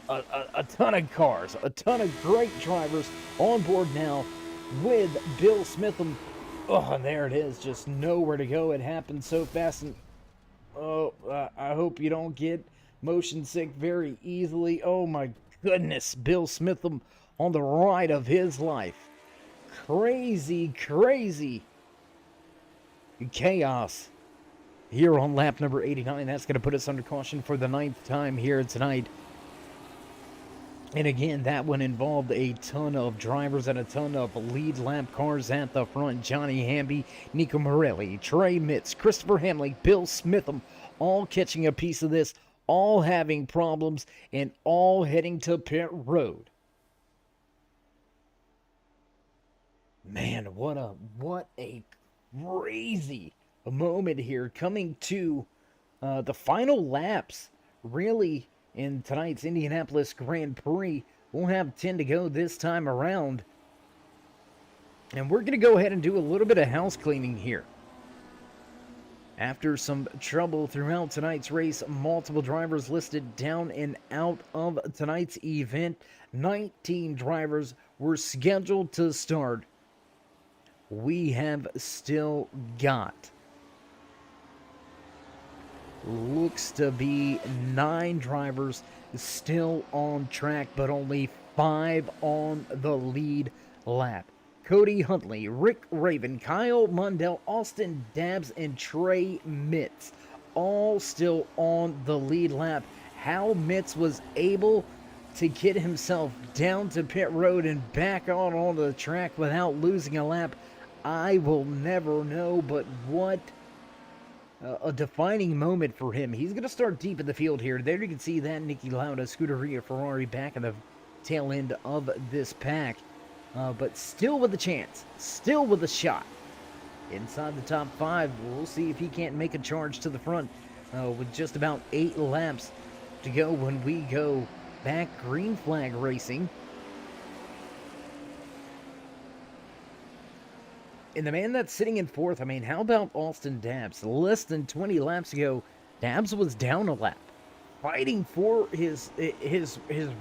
a ton of cars. A ton of great drivers on board now with Bill Smitham. Oh, there it is. Just nowhere to go. It happened so fast. And I hope you don't get motion sick very easily. Oh my goodness. Bill Smitham on the ride of his life. Crazy, crazy chaos here on lap number 89. That's going to put us under caution for the 9th time here tonight. And again, that one involved a ton of drivers and a ton of lead lap cars at the front. Johnny Hamby, Nico Morelli, Trey Mitz, Christopher Hamlink, Bill Smitham, all catching a piece of this, all having problems, and all heading to pit road. Man, what a crazy moment here coming to the final laps, really, in tonight's Indianapolis Grand Prix. We'll have 10 to go this time around. And we're going to go ahead and do a little bit of house cleaning here. After some trouble throughout tonight's race, multiple drivers listed down and out of tonight's event. 19 drivers were scheduled to start. We have still got, looks to be 9 drivers still on track, but only 5 on the lead lap. Cody Huntley, Rick Raven, Kyle Mundell, Austin Dabbs, and Trey Mitz all still on the lead lap. How Mitz was able to get himself down to pit road and back on the track without losing a lap, I will never know, but what a defining moment for him. He's going to start deep in the field here. There you can see that Niki Lauda, Scuderia Ferrari back in the tail end of this pack. But still with a chance, still with a shot. Inside the top 5, we'll see if he can't make a charge to the front with just about 8 laps to go when we go back green flag racing. And the man that's sitting in 4th, I mean, how about Austin Dabbs? Less than 20 laps ago, Dabbs was down a lap, fighting for his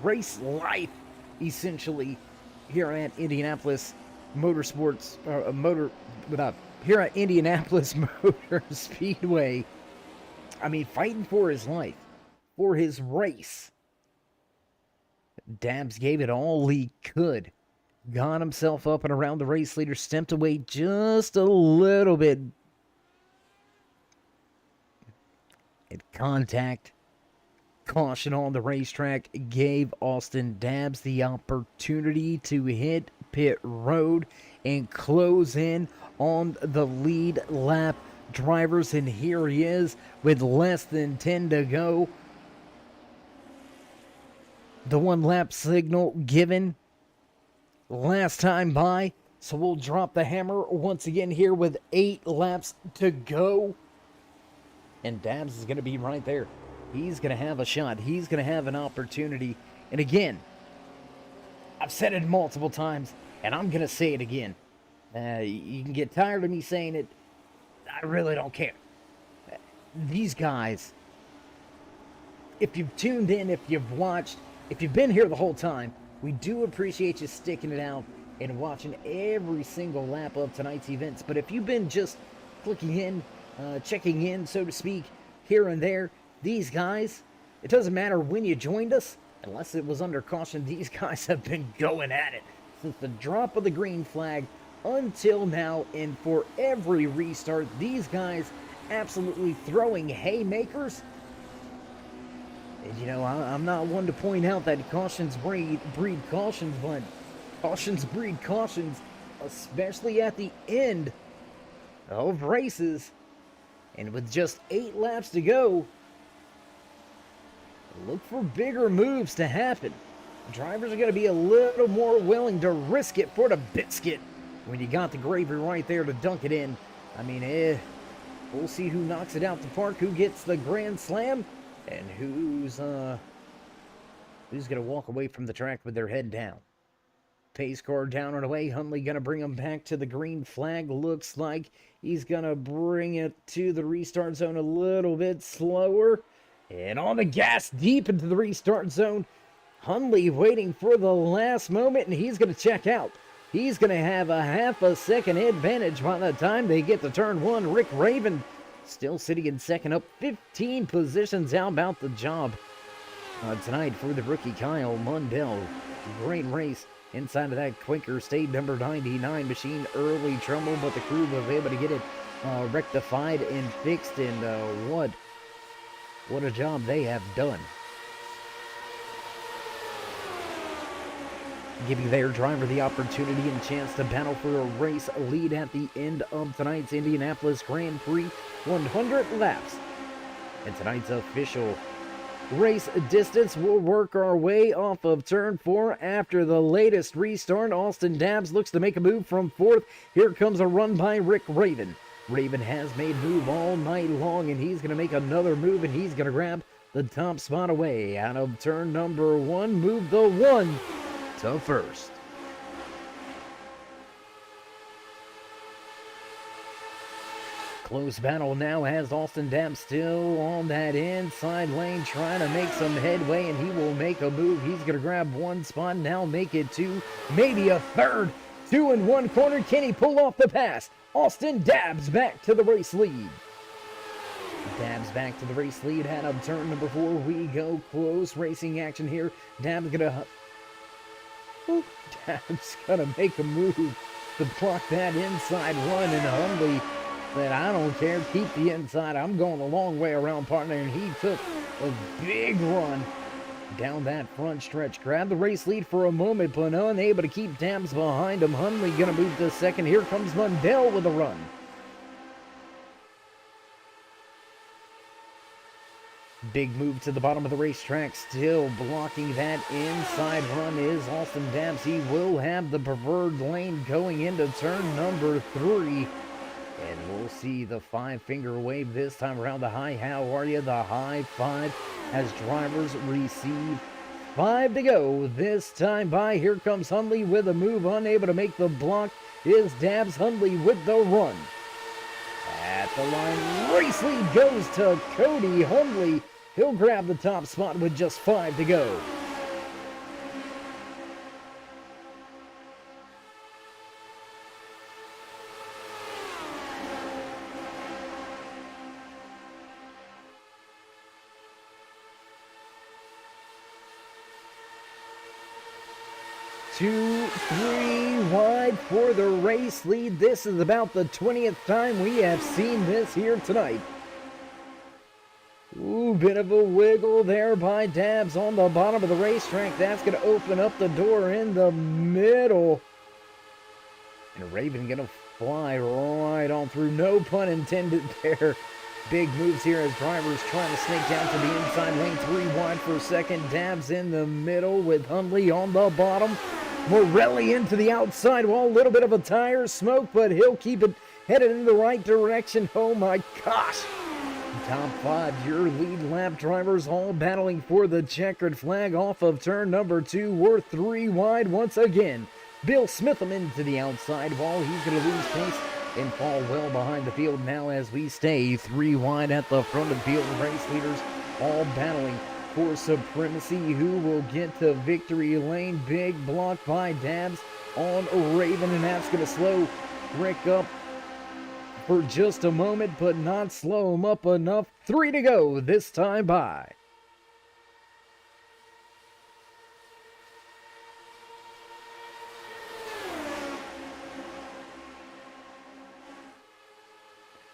race life, essentially, here at Indianapolis Motorsports, here at Indianapolis Motor Speedway. I mean, fighting for his life, for his race. Dabbs gave it all he could. Got himself up and around the race leader, stepped away just a little bit. And contact, caution on the racetrack gave Austin Dabbs the opportunity to hit pit road and close in on the lead lap drivers. And here he is with less than 10 to go. The 1 lap signal given last time by, so we'll drop the hammer once again here with 8 laps to go. And Dabbs is going to be right there. He's going to have a shot. He's going to have an opportunity. And again, I've said it multiple times, and I'm going to say it again. You can get tired of me saying it. I really don't care. These guys, if you've tuned in, if you've watched, if you've been here the whole time, we do appreciate you sticking it out and watching every single lap of tonight's events. But if you've been just clicking in, checking in, so to speak, here and there, these guys, it doesn't matter when you joined us, unless it was under caution, these guys have been going at it since the drop of the green flag until now. And for every restart, these guys absolutely throwing haymakers. And, you know, I'm not one to point out that cautions breed cautions, but cautions breed cautions, especially at the end of races. And with just 8 laps to go, look for bigger moves to happen. Drivers are going to be a little more willing to risk it for the biscuit when you got the gravy right there to dunk it in. I mean, we'll see who knocks it out the park, who gets the grand slam, and who's going to walk away from the track with their head down. Pace car down and away. Huntley going to bring him back to the green flag. Looks like he's going to bring it to the restart zone a little bit slower. And on the gas, deep into the restart zone. Huntley waiting for the last moment, and he's going to check out. He's going to have a half a second advantage by the time they get to turn 1. Rick Raven still sitting in second, up 15 positions. How about the job tonight for the rookie Kyle Mundell? Great race inside of that Quaker State number 99 machine. Early trouble, but the crew was able to get it rectified and fixed. And what a job they have done. Giving their driver the opportunity and chance to battle for a race lead at the end of tonight's Indianapolis Grand Prix. 100 laps. And tonight's official race distance. We'll work our way off of turn 4 after the latest restart. Austin Dabbs looks to make a move from 4th. Here comes a run by Rick Raven. Raven has made move all night long, and he's going to make another move, and he's going to grab the top spot away out of turn number 1. Move the 1 to 1st. Close battle now has Austin Dabbs still on that inside lane trying to make some headway, and he will make a move. He's going to grab 1 spot, now make it 2, maybe a 3rd. 2 in 1 corner. Can he pull off the pass? Austin Dabbs back to the race lead. Dabbs back to the race lead out of turn number 4. We go close racing action here. Dabbs gonna make a move to block that inside run, and Hundley said, I don't care, keep the inside. I'm going a long way around, partner, and he took a big run down that front stretch. Grabbed the race lead for a moment, but unable to keep Dabbs behind him. Hundley gonna move to 2nd. Here comes Mundell with a run. Big move to the bottom of the racetrack. Still blocking that inside run is Austin Dabbs. He will have the preferred lane going into turn number 3. And we'll see the 5-finger wave this time around. The high, how are you? The high 5 as drivers receive 5 to go. This time by, here comes Hundley with a move. Unable to make the block is Dabbs. Hundley with the run. At the line, race lead goes to Cody Hundley. He'll grab the top spot with just 5 to go. Two, 3 wide for the race lead. This is about the 20th time we have seen this here tonight. Ooh, bit of a wiggle there by Dabbs on the bottom of the racetrack. That's going to open up the door in the middle. And Raven going to fly right on through. No pun intended there. Big moves here as drivers trying to snake down to the inside lane. 3 wide for 2nd. Dabbs in the middle with Hundley on the bottom. Morelli into the outside wall. A little bit of a tire smoke, but he'll keep it headed in the right direction. Oh my gosh. Top 5, your lead lap drivers all battling for the checkered flag off of turn number 2. We're 3 wide once again. Bill Smitham into the outside wall. He's going to lose pace and fall well behind the field now as we stay 3 wide at the front of the field. Race leaders all battling for supremacy. Who will get to victory lane? Big block by Dabbs on Raven, and that's going to slow Rick up for just a moment, but not slow him up enough. 3 to go this time by.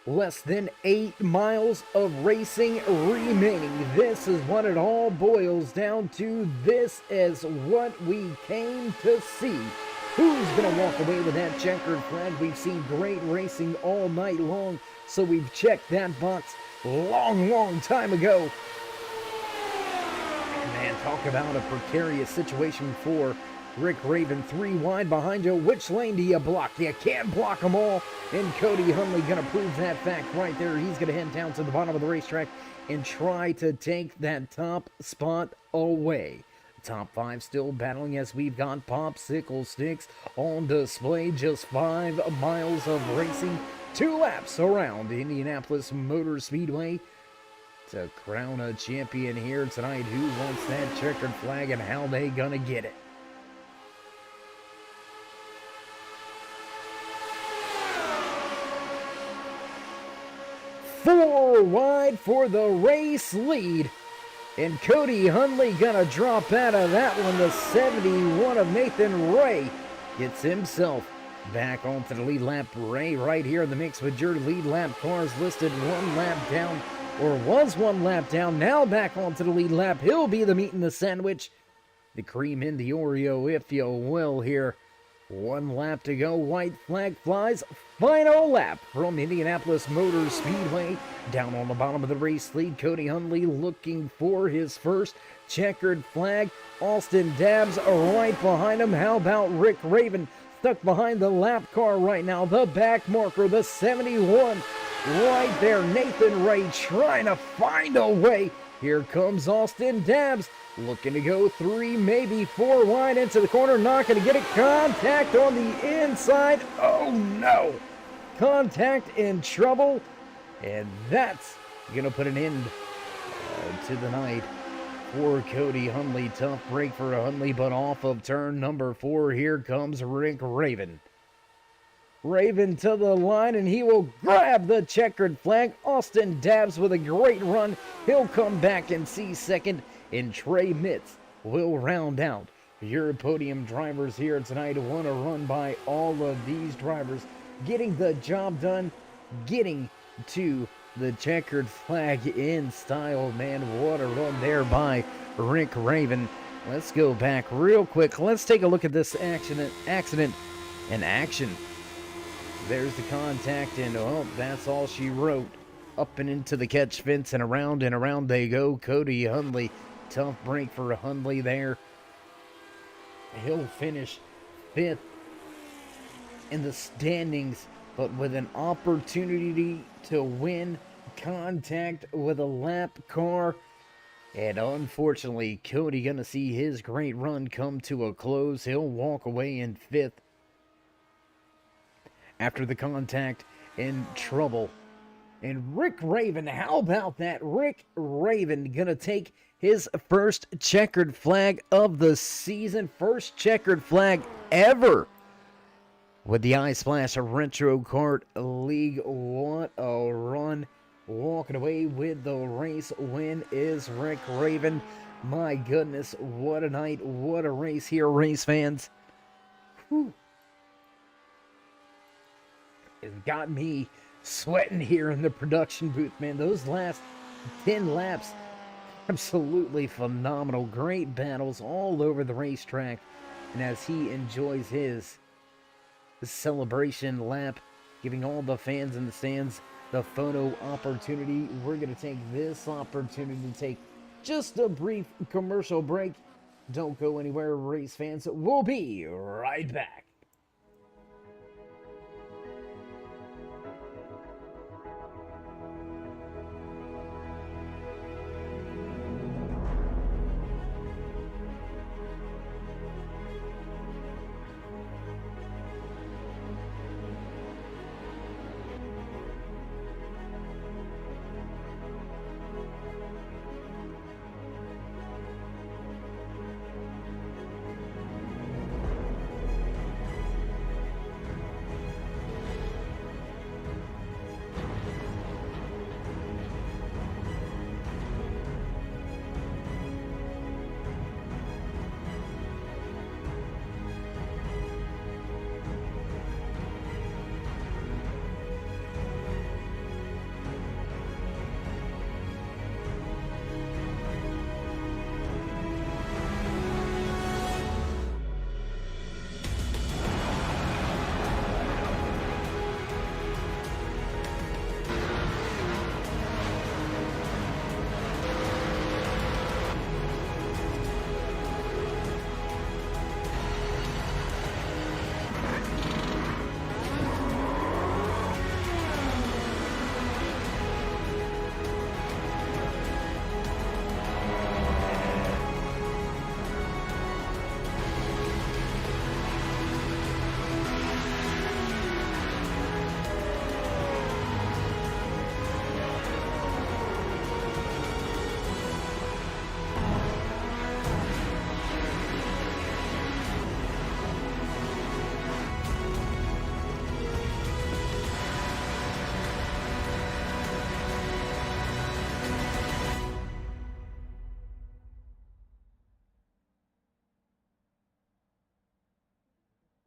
Less than 8 miles of racing remaining. This is what it all boils down to. This is what we came to see. Who's going to walk away with that checkered flag? We've seen great racing all night long, so we've checked that box long time ago. Man, talk about a precarious situation for Rick Raven. 3 wide behind you. Which lane do you block? You can't block them all. And Cody Hundley going to prove that fact right there. He's going to head down to the bottom of the racetrack and try to take that top spot away. Top 5 still battling as we've got popsicle sticks on display. Just 5 miles of racing, 2 laps around Indianapolis Motor Speedway to crown a champion here tonight. Who wants that checkered flag and how they gonna get it? Four wide for the race lead. And Cody Hundley gonna drop out of that one. The 71 of Nathan Ray gets himself back onto the lead lap. Ray right here in the mix with your lead lap cars listed 1 lap down, or was 1 lap down. Now back onto the lead lap. He'll be the meat in the sandwich, the cream in the Oreo, if you will, here 1 lap to go. White flag flies. Final lap from Indianapolis Motor Speedway. Down on the bottom of the race lead, Cody Hundley looking for his first checkered flag. Austin Dabbs right behind him. How about Rick Raven stuck behind the lap car right now? The back marker, the 71 right there. Nathan Ray trying to find a way. Here comes Austin Dabbs looking to go 3, maybe 4 wide into the corner. Not going to get it. Contact on the inside. Oh no. Contact in trouble. And that's going to put an end to the night for Cody Hundley. Tough break for Hundley, but off of turn number 4, here comes Rick Raven. Raven to the line, and he will grab the checkered flag. Austin Dabbs with a great run. He'll come back and see second, and Trey Mitz will round out your podium drivers here tonight. Want to run by all of these drivers, getting the job done, getting to the checkered flag in style. Man, what a run there by Rick Raven. Let's go back real quick. Let's take a look at this accident in action. There's the contact, and oh, that's all she wrote. Up and into the catch fence, and around they go. Cody Hundley, tough break for Hundley there. He'll finish 5th in the standings, but with an opportunity to win. Contact with a lap car, and unfortunately, Cody gonna see his great run come to a close. He'll walk away in 5th. After the contact, in trouble. And Rick Raven, how about that? Rick Raven gonna take his first checkered flag of the season. First checkered flag ever with the Ice Splash Retro Kart League. What a run. Walking away with the race win is Rick Raven. My goodness, what a night. What a race here, race fans. Whew. It's got me sweating here in the production booth, man. Those last 10 laps, absolutely phenomenal. Great battles all over the racetrack. And as he enjoys his celebration lap, giving all the fans in the stands the photo opportunity, we're going to take this opportunity to take just a brief commercial break. Don't go anywhere, race fans. We'll be right back.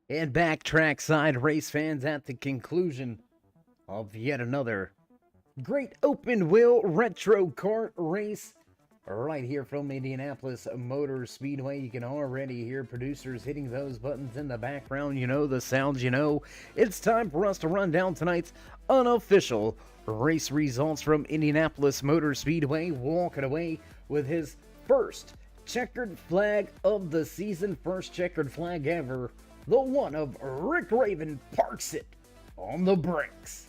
And back trackside, race fans, at the conclusion of yet another great open wheel retro kart race. right here from Indianapolis Motor Speedway. You can already hear producers hitting those buttons in the background. You know the sounds, you know. It's time for us to run down tonight's unofficial race results from Indianapolis Motor Speedway, walking away with his first checkered flag of the season, first checkered flag ever. The one of Rick Raven parks it on the brakes.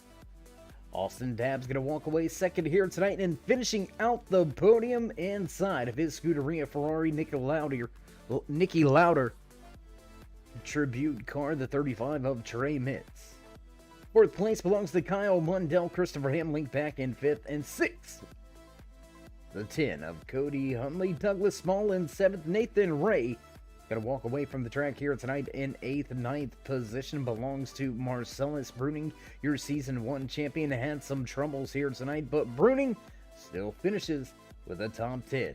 Austin Dabb's going to walk away second here tonight, and finishing out the podium inside of his Scuderia Ferrari, Nicky Lauder tribute car, the 35 of Trey Mitz. Fourth place belongs to Kyle Mundell, Christopher Hamlin back in fifth, and sixth, the 10 of Cody Hunley, Douglas Small in seventh, Nathan Ray going to walk away from the track here tonight in 8th. 9th position belongs to Marcellus Bruning, your Season 1 champion. Had some troubles here tonight, but Bruning still finishes with a top 10.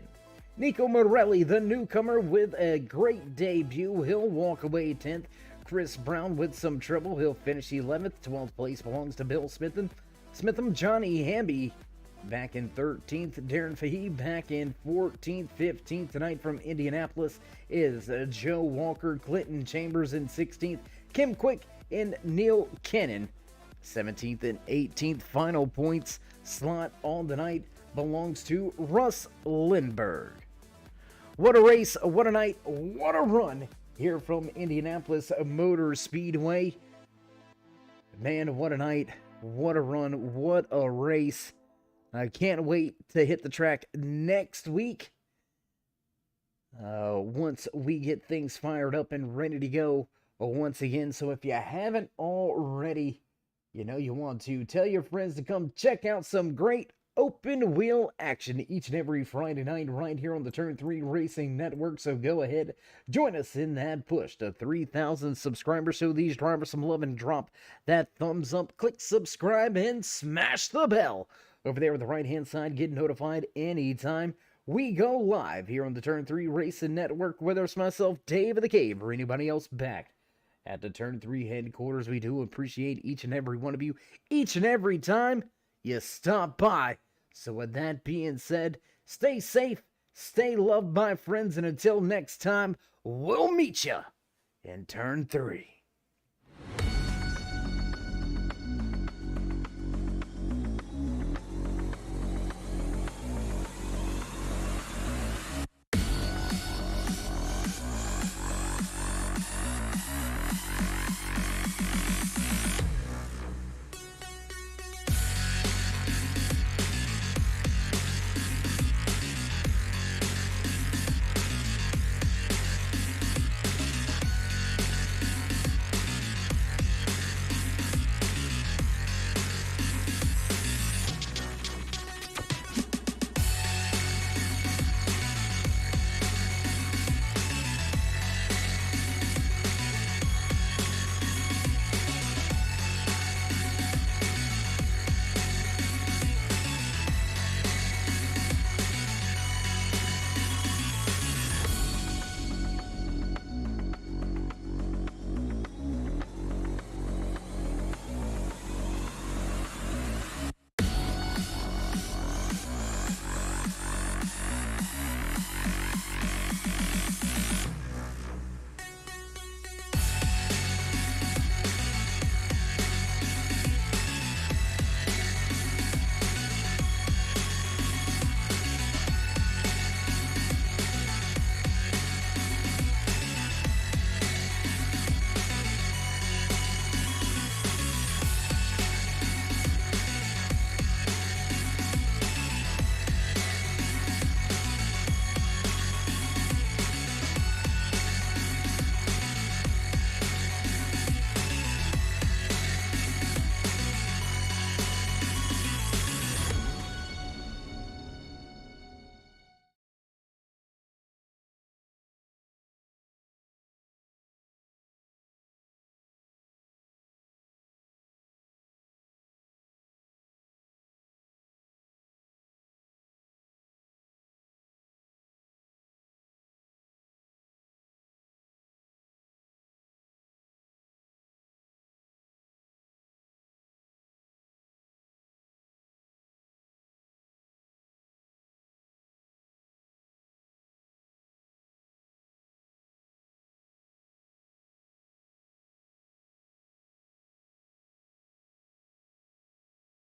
Nico Morelli, the newcomer, with a great debut. He'll walk away 10th. Chris Brown with some trouble. He'll finish 11th. 12th place belongs to Bill Smitham. Johnny Hamby back in 13th. Darren Fahey back in 14th. 15th tonight from Indianapolis is Joe Walker. Clinton Chambers in 16th. Kim Quick and Neil Cannon 17th and 18th. Final points slot on the night belongs to Russ Lindbergh. What a race, what a night, what a run here from Indianapolis Motor Speedway. Man, what a night, what a run, what a race. I can't wait to hit the track next week. Once we get things fired up and ready to go once again. So if you haven't already, you know you want to, tell your friends to come check out some great open wheel action each and every Friday night right here on the Turn 3 Racing Network. So go ahead, join us in that push to 3,000 subscribers. Show these drivers some love and drop that thumbs up. Click subscribe and smash the bell over there on the right-hand side. Get notified anytime we go live here on the Turn 3 Racing Network, whether it's myself, Dave of the Cave, or anybody else back at the Turn 3 headquarters. We do appreciate each and every one of you, each and every time you stop by. So with that being said, stay safe, stay loved, my friends, and until next time, we'll meet ya in Turn 3.